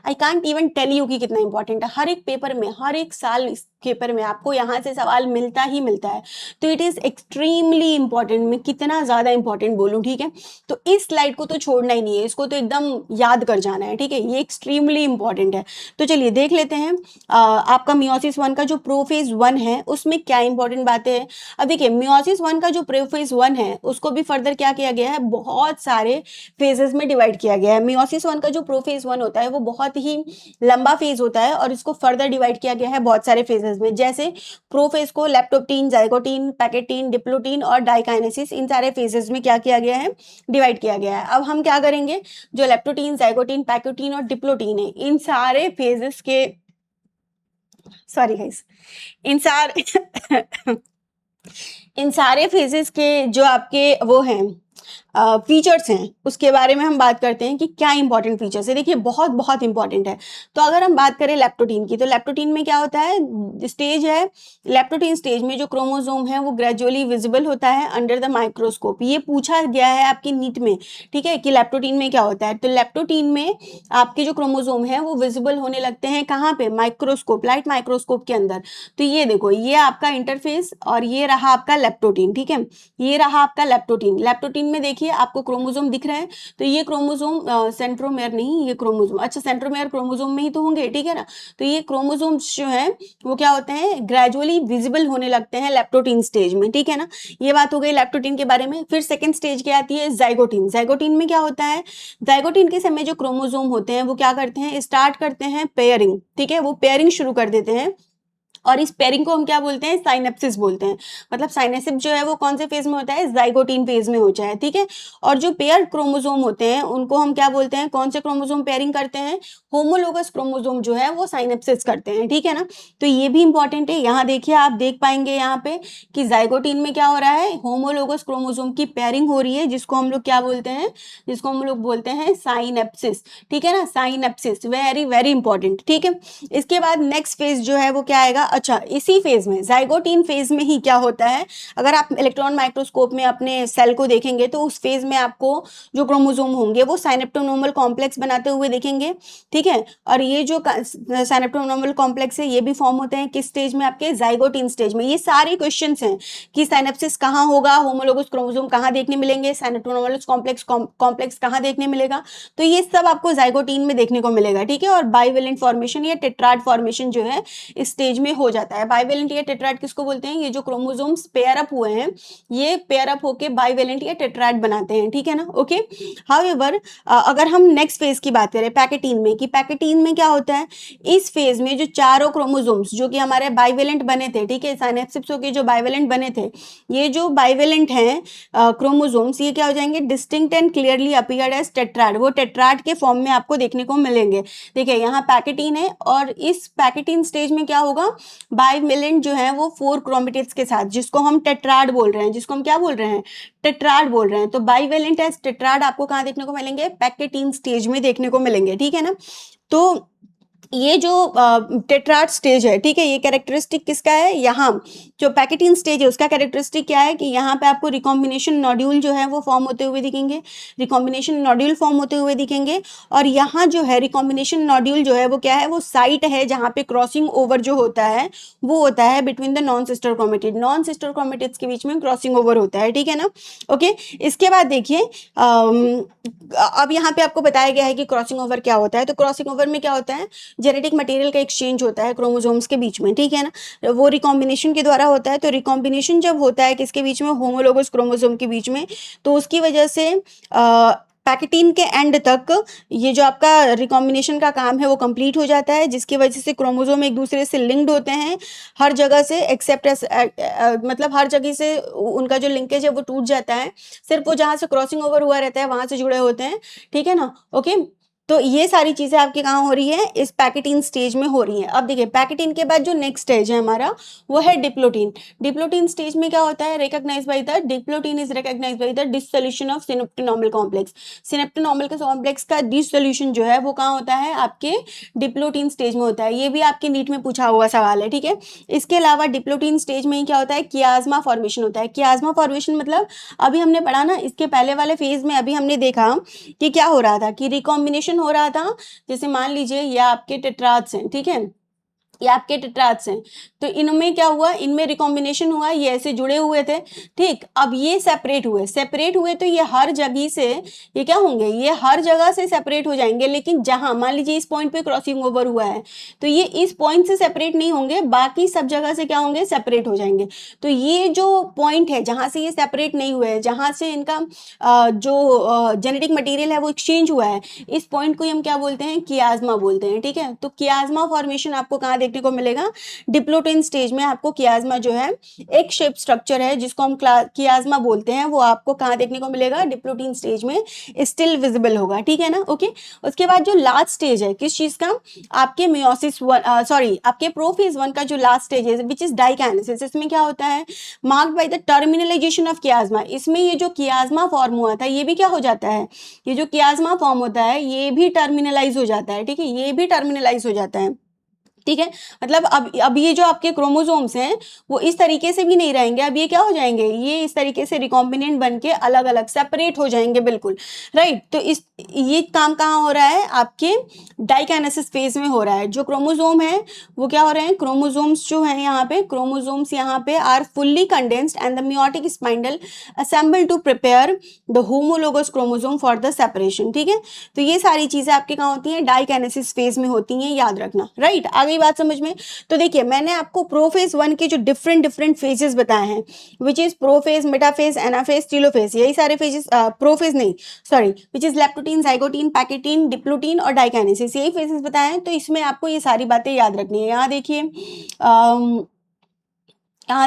I can't even tell you कि कितना इंपॉर्टेंट है। हर एक पेपर में, हर एक साल इस पेपर में आपको यहाँ से सवाल मिलता ही मिलता है। तो इट इज एक्सट्रीमली इंपॉर्टेंट। मैं कितना ज्यादा इंपॉर्टेंट बोलूँ, ठीक है। तो इस स्लाइड को तो छोड़ना ही नहीं है, इसको तो एकदम याद कर जाना है, ठीक है। ये एक्सट्रीमली इंपॉर्टेंट है। तो चलिए देख लेते हैं आपका मियोसिस 1 का जो प्रोफेज 1 है उसमें क्या इंपॉर्टेंट बातें हैं। अब देखिए, मियोसिस 1 का जो प्रोफेज 1 है उसको भी फर्दर क्या किया गया है, बहुत सारे फेजेस में डिवाइड किया गया है। मियोसिस 1 का जो प्रोफेज 1 होता है वो बहुत ही लंबा फेज होता है और इसको फर्दर डिवाइड किया गया है बहुत सारे फेजेस में। जैसे प्रोफेज को लैप्टोप्टीन, जाइगोटीन, पैकेटीन, डिप्लोटीन और डाइकाइनेसिस, इन सारे फेजेस में क्या किया गया है, डिवाइड किया गया है। अब हम क्या करेंगे, जो लैप्टोटीन, जाइगोटीन, पैकेटीन और डिप्लोटीन है, इन सारे फेजेस के, सॉरी गाइस, इन सारे इन सारे फेजेस के जो आपके वो हैं फीचर्स हैं, उसके बारे में हम बात करते हैं कि क्या इंपॉर्टेंट फीचर्स है। देखिए, बहुत बहुत इंपॉर्टेंट है। तो अगर हम बात करें लैप्टोटीन की, तो लैप्टोटीन में क्या होता है, स्टेज है लैप्टोटीन स्टेज में जो क्रोमोसोम है वो ग्रेजुअली विजिबल होता है अंडर द माइक्रोस्कोप। ये पूछा गया है आपकी नीट में, ठीक है, कि लैप्टोटीन में क्या होता है। तो लैप्टोटीन में आपके जो क्रोमोसोम है वो विजिबल होने लगते हैं कहाँ पे, माइक्रोस्कोप, लाइट माइक्रोस्कोप के अंदर। तो ये देखो, ये आपका इंटरफेस और ये रहा आपका लैप्टोटीन, ठीक है। ये रहा आपका लैप्टोटीन। लैप्टोटीन में देखिए आपको क्रोमोसोम दिख रहे हैं, तो ये क्रोमोसोम सेंट्रोमेयर नहीं, ये क्रोमोसोम, अच्छा सेंट्रोमेयर क्रोमोसोम में ही तो होंगे, ठीक है ना। तो ये क्रोमोसोम्स जो हैं वो क्या होते हैं, ग्रेजुअली विजिबल होने लगते हैं लैप्टोटीन स्टेज में, ठीक है ना। ये बात हो गई लैप्टोटीन के बारे में। फिर सेकंड स्टेज क्या आती है, जाइगोटीन। जाइगोटीन में क्या होता है, जाइगोटीन के समय जो क्रोमोसोम होते हैं वो क्या करते हैं, स्टार्ट करते हैं पेयरिंग, ठीक है, वो पेयरिंग शुरू कर देते हैं। और इस पेयरिंग को हम क्या बोलते हैं, साइनेप्सिस बोलते हैं। मतलब साइनेसिस जो है वो कौन से फेज में होता है, जाइगोटीन फेज में होता है, ठीक है। और जो पेयर क्रोमोसोम होते हैं उनको हम क्या बोलते हैं, कौन से क्रोमोसोम पेयरिंग करते हैं, होमोलोगस क्रोमोसोम जो है वो साइनेप्सिस करते हैं, ठीक है ना। तो ये भी इंपॉर्टेंट है। यहाँ देखिए, आप देख पाएंगे यहाँ पे कि जाइगोटीन में क्या हो रहा है, होमोलोगस क्रोमोसोम की पेयरिंग हो रही है, जिसको हम लोग क्या बोलते हैं, जिसको हम लोग बोलते हैं साइनेप्सिस, ठीक है ना, साइनेप्सिस, वेरी वेरी इंपॉर्टेंट, ठीक है। इसके बाद नेक्स्ट फेज जो है वो क्या आएगा, अच्छा इसी फेज में, जाइगोटीन फेज में ही क्या होता है, अगर आप इलेक्ट्रॉन माइक्रोस्कोप में अपने सेल को देखेंगे तो उस फेज में आपको जो क्रोमोसोम होंगे वो साइनेप्टोनोमल कॉम्प्लेक्स बनाते हुए दिखेंगे, ठीक है। और ये जो साइनेप्टोनोमल कॉम्प्लेक्स है ये भी फॉर्म होते हैं किस स्टेज में, आपके जाइगोटीन स्टेज में। ये सारे क्वेश्चंस हैं कि साइनेप्सिस कहाँ होगा, होमोलोगस क्रोमोसोम कहाँ देखने मिलेंगे, साइनेप्टोनोमल कॉम्प्लेक्स कहाँ देखने मिलेगा, तो ये सब आपको जाइगोटीन में देखने को मिलेगा, ठीक है। और बाइवेलेंट फॉर्मेशन या टेट्राड फॉर्मेशन जो है इस स्टेज में हो जाता है। बाइवेलेंट या टेट्राड किसको बोलते हैं, ये जो क्रोमोसोम्स पेयर अप हुए हैं ये पेयर अप होके बाइवेलेंट या टेट्राड बनाते हैं, ठीक है ना, ओके। हाउएवर अगर हम नेक्स्ट फेज की बात करें पैकेटीन में, कि पैकेटीन में क्या होता है, इस फेज में जो चारों क्रोमोसोम्स जो कि हमारे बाइवेलेंट बने थे, ठीक है, साइनेप्सिस के जो बाइवेलेंट बने थे, ये जो बाइवेलेंट हैं क्रोमोसोम्स, ये क्या हो जाएंगे, distinct and clearly appeared as tetrad, वो टेट्राड के फॉर्म में आपको देखने को मिलेंगे। देखिए यहाँ पैकेटीन है और इस पैकेटीन स्टेज में क्या होगा, बाइवेलेंट जो है वो 4 क्रोमेटिड्स के साथ, जिसको हम टेट्राड बोल रहे हैं, जिसको हम क्या बोल रहे हैं, टेट्राड बोल रहे हैं। तो बाइवेलेंट एज टेट्राड आपको कहाँ देखने को मिलेंगे, पैकेटीन स्टेज में देखने को मिलेंगे, ठीक है ना। तो ये जो टेट्राड स्टेज है, ठीक है, ये कैरेक्टरिस्टिक किसका है, यहाँ जो पैकेटीन स्टेज है उसका कैरेक्टरिस्टिक क्या है कि यहाँ पे आपको रिकॉम्बिनेशन नॉड्यूल जो है वो फॉर्म होते हुए दिखेंगे, रिकॉम्बिनेशन नॉड्यूल फॉर्म होते हुए दिखेंगे। और यहाँ जो है रिकॉम्बिनेशन नॉड्यूल जो है वो क्या है, वो साइट है जहाँ पे क्रॉसिंग ओवर जो होता है वो होता है between the non sister chromatid, non sister chromatids के बीच में क्रॉसिंग ओवर होता है, ठीक है ना, ओके। इसके बाद देखिए अब यहाँ पे आपको बताया गया है कि क्रॉसिंग ओवर क्या होता है। तो क्रॉसिंग ओवर में क्या होता है, जेनेटिक मटेरियल का एक्सचेंज होता है क्रोमोसोम्स के बीच में, ठीक है ना, वो रिकॉम्बिनेशन के द्वारा होता है। तो रिकॉम्बिनेशन जब होता है किसके बीच में, होमोलोगस क्रोमोसोम के बीच में, तो उसकी वजह से पैकेटीन के एंड तक ये जो आपका रिकॉम्बिनेशन का काम है वो कंप्लीट हो जाता है, जिसकी वजह से क्रोमोसोम एक दूसरे से लिंक्ड होते हैं हर जगह से, एक्सेप्ट मतलब हर जगह से उनका जो लिंकेज है वो टूट जाता है, सिर्फ वो जहाँ से क्रॉसिंग ओवर हुआ रहता है वहां से जुड़े होते हैं, ठीक है ना। ओके, तो ये सारी चीजें आपके कहाँ हो रही है, इस पैकेटीन स्टेज में हो रही है। अब देखिए पैकेटीन के बाद जो नेक्स्ट स्टेज है हमारा वो है डिप्लोटीन। डिप्लोटीन स्टेज में क्या होता है, recognise by the diplotene is recognise by the dissolution of synaptonemal complex. Synaptonemal के कॉम्प्लेक्स का डिसोल्यूशन जो है वो कहाँ होता है, आपके डिप्लोटीन स्टेज में होता है। ये भी आपके नीट में पूछा हुआ सवाल है, ठीक है। इसके अलावा डिप्लोटीन स्टेज में क्या होता है, कियाज्मा फॉर्मेशन होता है। कियाज्मा फॉर्मेशन मतलब अभी हमने पढ़ा ना, इसके पहले वाले फेज में अभी हमने देखा कि क्या हो रहा था, कि रिकॉम्बिनेशन हो रहा था। जैसे मान लीजिए ये आपके टेट्राड्स हैं, ठीक है, ये आपके टेट्राड्स हैं, तो इनमें क्या हुआ, इनमें रिकॉम्बिनेशन हुआ, ये ऐसे जुड़े हुए थे, ठीक। अब ये सेपरेट हुए तो ये हर जगह से ये क्या होंगे, ये हर जगह से सेपरेट हो जाएंगे, लेकिन जहां मान लीजिए इस पॉइंट पे क्रॉसिंग ओवर हुआ है तो ये इस पॉइंट से सेपरेट नहीं होंगे, बाकी सब जगह से क्या होंगे, सेपरेट हो जाएंगे। तो ये जो पॉइंट है जहां से ये सेपरेट नहीं हुए हैं, जहां से इनका जो जेनेटिक मटेरियल है वो एक्सचेंज हुआ है, इस पॉइंट को हम क्या बोलते हैं, कियाज्मा बोलते हैं, ठीक है। तो कियाज्मा फॉर्मेशन आपको कहाँ देखने को मिलेगा, डिप्लोटीन स्टेज में आपको कियाज्मा जो है एक शेप स्ट्रक्चर है जिसको हम कियाज्मा बोलते हैं, वो आपको कहाँ देखने को मिलेगा, डिप्लोटीन स्टेज में स्टिल विजिबल होगा, ठीक है ना। ओके, उसके बाद जो लास्ट स्टेज है किस चीज का, आपके मियोसिस सॉरी आपके प्रोफेज 1 का जो लास्ट स्टेज है विच इज डाइकाइनेसिस, इसमें क्या होता है, marked by the terminalisation of chiasma. इसमें ये जो कियाज्मा फॉर्म हुआ था ये भी क्या हो जाता है, ये जो कियाज्मा फॉर्म होता है ये भी टर्मिनलाइज हो जाता है, ठीक है, ये भी टर्मिनलाइज हो जाता है, ठीक है। मतलब अब ये जो आपके क्रोमोसोम्स हैं वो इस तरीके से भी नहीं रहेंगे, अब ये क्या हो जाएंगे, ये इस तरीके से रिकॉम्बिनेंट बन के अलग अलग सेपरेट हो जाएंगे, बिल्कुल राइट। तो इस ये काम कहाँ हो रहा है, आपके डाइकाइनेसिस फेज में हो रहा है। जो क्रोमोसोम है वो क्या हो रहे हैं, क्रोमोसोम्स जो है यहाँ पे, क्रोमोसोम्स यहाँ पे are fully condensed and the meiotic spindle assemble to prepare the homologous chromosome for the separation, ठीक है। तो ये सारी चीजें आपके कहाँ होती हैं, डाइकाइनेसिस फेज में होती हैं, याद रखना, राइट। आगे बात समझ में। तो देखिए मैंने आपको प्रोफेज 1 के जो डिफरेंट फेजेस बताए हैं, which is prophase, metaphase, anaphase, telophase, यही सारे फेजेस, प्रोफेज नहीं sorry, which is leptotene, zygotene, pachytene, diplotene और डाइकाइनेसिस, यही फेजेस बताए हैं। तो इसमें आपको ये सारी बातें याद रखनी है। यहाँ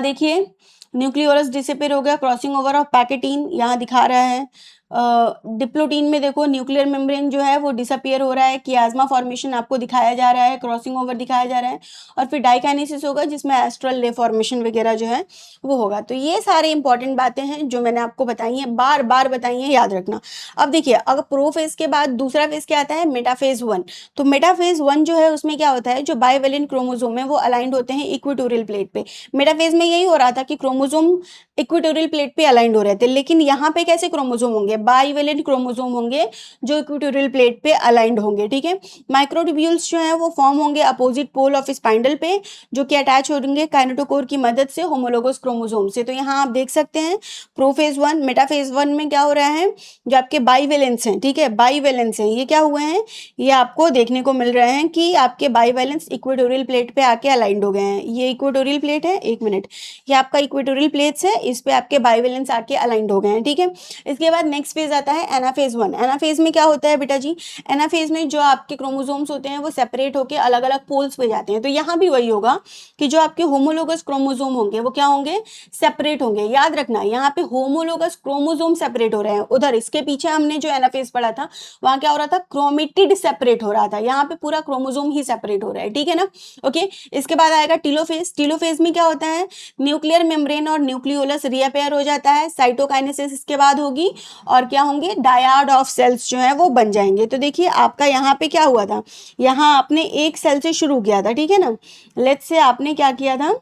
देखिए न्यूक्लियोलस डिसअपीयर हो गया, क्रॉसिंग ओवर ऑफ पैकेटीन यहाँ दिखा रहा है। डिप्लोटीन में देखो न्यूक्लियर मेम्ब्रेन जो है वो डिसअपीयर हो रहा है, कियाज्मा फॉर्मेशन आपको दिखाया जा रहा है, क्रॉसिंग ओवर दिखाया जा रहा है, और फिर डाइकाइनेसिस होगा जिसमें एस्ट्रल ले फॉर्मेशन वगैरह जो है वो होगा। तो ये सारे इंपॉर्टेंट बातें हैं जो मैंने आपको बताई हैं, बार बार बताई हैं, याद रखना। अब देखिए अगर प्रोफेज के बाद दूसरा फेज क्या आता है, मेटाफेज 1। तो मेटाफेज 1 जो है उसमें क्या होता है, जो बाइवेलेंट क्रोमोसोम है वो अलाइंड होते हैं इक्वेटोरियल प्लेट पे। मेटाफेज में यही हो रहा था कि क्रोमोसोम इक्वेटोरियल प्लेट पे अलाइंड हो रहे थे, लेकिन यहाँ पे कैसे क्रोमोसोम होंगे, बाइवेलेंट क्रोमोसोम होंगे जो इक्वेटोरियल प्लेट पे अलाइंड होंगे, ठीक है। माइक्रोट्यूब्यूल्स जो है वो फॉर्म होंगे अपोजिट पोल ऑफ स्पाइंडल पे, जो कि अटैच होंगे काइनेटोकोर की मदद से होमोलोगस क्रोमोसोम से। तो यहाँ आप देख सकते हैं प्रोफेज 1 मेटाफेज 1 में क्या हो रहा है, जो आपके बाइवेलेंस हैं, ठीक है, बाइवेलेंस हैं, ये क्या हुए हैं, ये आपको देखने को मिल रहे हैं कि आपके बाइवेलेंस इक्वेटोरियल प्लेट पे आके अलाइंड हो गए हैं। ये इक्वेटोरियल प्लेट है, एक मिनट, ये आपका इक्वेटोरियल प्लेट्स है, इस पे आपके बाइवेलेंस आके अलाइंड हो गए हैं, ठीक है। इसके बाद नेक्स्ट फेज आता है एनाफेज 1। एनाफेज में क्या होता है बेटा जी, एनाफेज में जो आपके क्रोमोसोम्स होते हैं वो सेपरेट होकर अलग अलग पोल्स पे जाते हैं। तो यहाँ भी वही होगा कि जो आपके होमोलोगस क्रोमोसोम होंगे वो क्या होंगे, सेपरेट होंगे। याद रखना यहाँ पे होमोलोगस क्रोमोसोम सेपरेट हो रहे हैं, उधर इसके पीछे हमने जो एनाफेज पढ़ा था वहां क्या हो रहा था, क्रोमेटिड सेपरेट हो रहा था, यहाँ पे पूरा क्रोमोसोम ही सेपरेट हो रहा है, ठीक है ना। ओके, इसके बाद आएगा टीलोफेज। टीलोफेज में क्या होता है, न्यूक्लियर मेम्ब्रेन और न्यूक्लियोलस रीअपेयर हो जाता है, साइटोकाइनेसिस इसके बाद होगी, और क्या होंगे, डायड ऑफ सेल्स जो है वो बन जाएंगे। तो देखिए आपका यहाँ पे क्या हुआ था, यहाँ आपने एक सेल से शुरू किया था, ठीक है ना। लेट्स से आपने क्या किया था,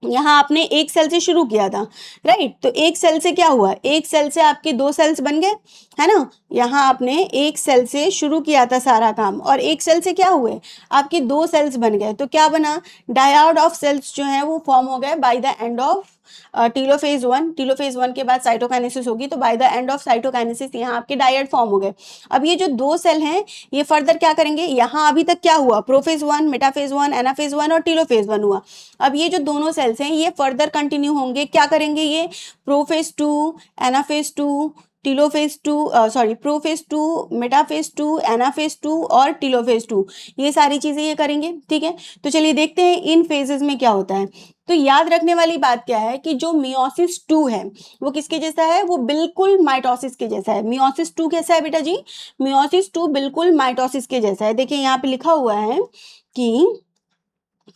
यहाँ आपने एक सेल से शुरू किया था, राइट। तो एक सेल से क्या हुआ, एक सेल से आपके दो सेल्स बन गए, है ना। यहाँ आपने एक सेल से शुरू किया था सारा काम, और एक सेल से क्या हुए, आपके दो सेल्स बन गए। तो क्या बना, डायड ऑफ सेल्स जो है वो फॉर्म हो गए by the end of telophase 1। Telophase 1 के बाद साइटोकाइनेसिस होगी, तो by the end of cytokinesis यहाँ आपके डायड फॉर्म हो गए। अब ये जो दो सेल हैं ये फर्दर क्या करेंगे, यहाँ अभी तक क्या हुआ, प्रोफेज 1, मेटाफेज 1, एनाफेज 1 और टीलोफेज 1 हुआ। अब ये जो दोनों सेल्स हैं ये फर्दर कंटिन्यू होंगे, क्या करेंगे, ये prophase 2, anaphase 2, telophase 2 sorry prophase 2, metaphase 2, anaphase 2 और टेलोफेज 2, ये सारी चीजें ये करेंगे। ठीक है, तो चलिए देखते हैं इन फेजेस में क्या होता है। तो याद रखने वाली बात क्या है कि जो मियोसिस 2 है वो किसके जैसा है, वो बिल्कुल माइटोसिस के जैसा है। मियोसिस 2 कैसा है बेटा जी, मियोसिस 2 बिल्कुल माइटोसिस के जैसा है। देखिए यहाँ पे लिखा हुआ है कि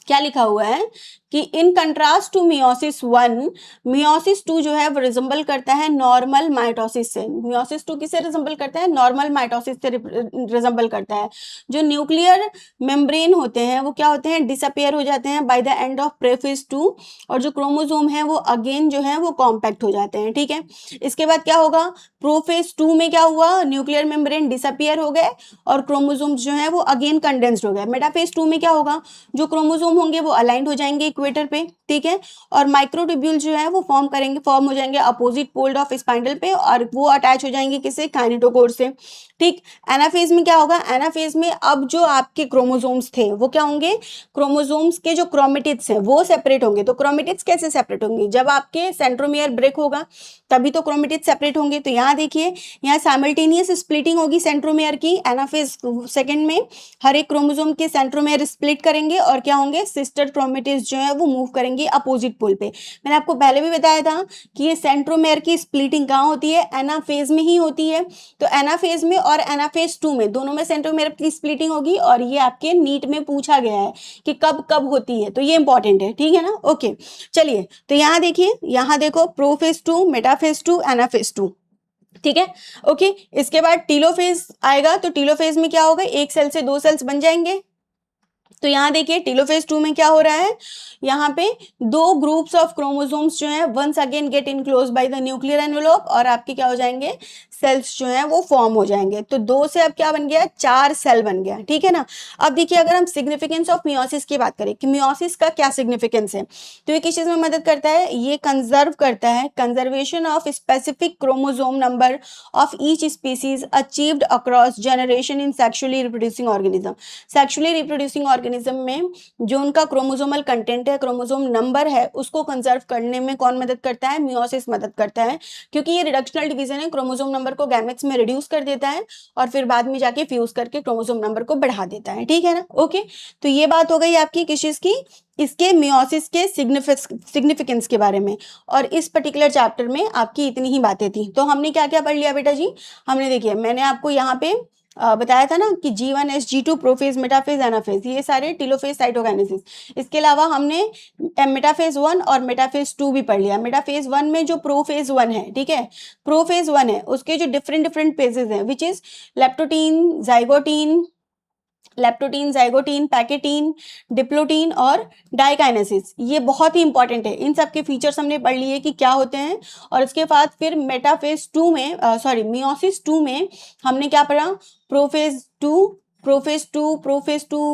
क्या लिखा हुआ है कि in contrast to meiosis 1, meiosis 2 जो है वो रिजेंबल करता है नॉर्मल माइटोसिस से। मियोसिस 2 किसे रिजेंबल करता है, नॉर्मल माइटोसिस से रिजेंबल करता है। जो न्यूक्लियर मेम्ब्रेन होते हैं वो क्या होते हैं, डिसअपियर हो जाते हैं by the end of prophase 2, और जो क्रोमोसोम है वो अगेन जो है वो कॉम्पैक्ट हो जाते हैं। ठीक है, इसके बाद क्या होगा, प्रोफेज 2 में क्या हुआ, न्यूक्लियर मेम्ब्रेन डिसअपियर हो गए और क्रोमोसोम्स जो है वो अगेन कंडेंस्ड हो गए। मेटाफेज 2 में क्या होगा, जो क्रोमोसोम होंगे वो अलाइंड हो जाएंगे इक्वेटर पे। ठीक है, और माइक्रोट्यूब्यूल जो है वो फॉर्म हो जाएंगे अपोजिट पोल्ड ऑफ स्पाइंडल पे, और वो अटैच हो जाएंगे किससे, काइनेटोकोर से। ठीक, एनाफेज में क्या होगा, एनाफेज में अब जो आपके क्रोमोसोम्स थे वो क्या होंगे, क्रोमोसोम्स के जो क्रोमेटिड्स हैं वो सेपरेट होंगे। तो क्रोमेटिड्स कैसे सेपरेट होंगे, जब आपके सेंट्रोमियर ब्रेक होगा तभी तो क्रोमेटिड्स सेपरेट होंगे। तो यहाँ देखिए, यहाँ साइमल्टेनियस स्प्लिटिंग होगी सेंट्रोमियर की। एनाफेज सेकंड में हर एक क्रोमोसोम के सेंट्रोमियर स्प्लिट करेंगे और क्या होंगे, सिस्टर क्रोमेटिड्स जो है वो मूव करेंगे अपोजिट पोल पे। मैंने आपको पहले भी बताया था कि ये सेंट्रोमियर की स्प्लिटिंग कहाँ होती है, एनाफेज में ही होती है। तो एनाफेज में और एनाफेज 2 में दोनों में सेंट्रोमियर की स्प्लिटिंग होगी, और ये आपके नीट में पूछा गया है कि कब कब होती है, तो ये इंपॉर्टेंट है। ठीक है ना, ओके। चलिए तो यहाँ देखिए, यहाँ देखो प्रोफेज 2, मेटाफेज 2, एनाफेज 2। ठीक है, ओके। इसके बाद टीलोफेज आएगा, तो टीलोफेज में क्या होगा, एक सेल से दो सेल्स बन जाएंगे। तो यहाँ देखिए टीलोफेज 2 में क्या हो रहा है, यहाँ पे दो ग्रुप्स ऑफ क्रोमोसोम्स जो है once again get enclose by the nuclear envelope, और आपके क्या हो जाएंगे, सेल्स जो है वो फॉर्म हो जाएंगे। तो दो से अब क्या बन गया, चार सेल बन गया। ठीक है ना। अब देखिए अगर हम सिग्निफिकेंस ऑफ मियोसिस की बात करें कि मियोसिस का क्या सिग्निफिकेंस है, तो ये किस चीज में मदद करता है, ये कंजर्व करता है conservation of specific chromosome number of each species achieved across generation in sexually reproducing organism. Sexually reproducing organism में जो उनका क्रोमोसोमल कंटेंट है, क्रोमोसोम नंबर है, उसको कंजर्व करने में कौन मदद करता है, मियोसिस मदद करता है। क्योंकि ये रिडक्शनल डिवीजन है, क्रोमोसोम नंबर को गैमेट्स में रिड्यूस कर देता है और फिर बाद में जाके फ्यूज करके क्रोमोसोम नंबर को बढ़ा देता है। ठीक है ना, ओके। तो ये बात हो गई आपकी किस चीज की, इसके मियोसिस के सिग्निफिकेंस के बारे में। और इस पर्टिकुलर चैप्टर में आपकी इतनी ही बातें थी। तो हमने क्या क्या पढ़ लिया बेटा जी, हमने देखिए मैंने आपको यहाँ पे बताया था ना कि G1 G2 prophase, metaphase, anaphase, ये सारे टीलोफेज साइटोकाइनेसिस। इसके अलावा हमने मेटाफेज 1 और मेटाफेज 2 भी पढ़ लिया। मेटाफेज 1 में जो प्रोफेज 1 है, ठीक है, प्रोफेज 1 है, उसके जो डिफरेंट फेजेस हैं, which is leptotene, zygotene, pachytene, diplotene और डाइकाइनेसिस। ये बहुत ही इंपॉर्टेंट है, इन सब के फीचर्स हमने पढ़ लिए कि क्या होते हैं। और इसके बाद फिर मेटाफेज 2 में मियोसिस 2 में हमने क्या पढ़ा, प्रोफेज 2,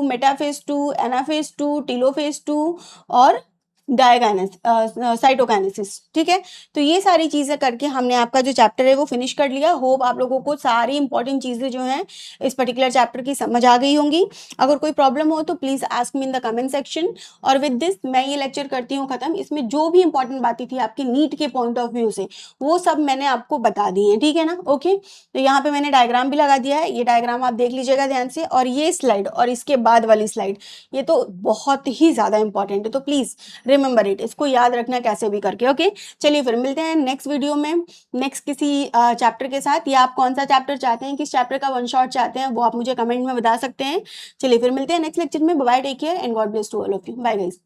मेटाफेज 2, एनाफेज 2, टीलोफेज 2 और साइटोकाइनेसिस। ठीक है, तो ये सारी चीजें करके हमने आपका जो चैप्टर है वो फिनिश कर लिया। होप आप लोगों को सारी इंपॉर्टेंट चीजें जो हैं इस पर्टिकुलर चैप्टर की समझ आ गई होंगी। अगर कोई प्रॉब्लम हो तो please ask me in the comment section. और विद दिस मैं ये लेक्चर करती हूँ खत्म। इसमें जो भी इंपॉर्टेंट बातें थी आपकी नीट के पॉइंट ऑफ व्यू से, वो सब मैंने आपको बता दी है। ठीक है ना, ओके। तो यहाँ पे मैंने डायग्राम भी लगा दिया है, ये डायग्राम आप देख लीजिएगा ध्यान से। और ये स्लाइड और इसके बाद वाली स्लाइड, ये तो बहुत ही ज्यादा इंपॉर्टेंट है, तो प्लीज रिमेंबर इट, इसको याद रखना कैसे भी करके। ओके, चलिए फिर मिलते हैं नेक्स्ट वीडियो में नेक्स्ट किसी चैप्टर के साथ। या आप कौन सा चैप्टर चाहते हैं, किस चैप्टर का वन शॉट चाहते हैं, वो आप मुझे कमेंट में बता सकते हैं। चलिए फिर मिलते हैं नेक्स्ट लेक्चर में। Bye, take care and God bless to all of you. Bye guys.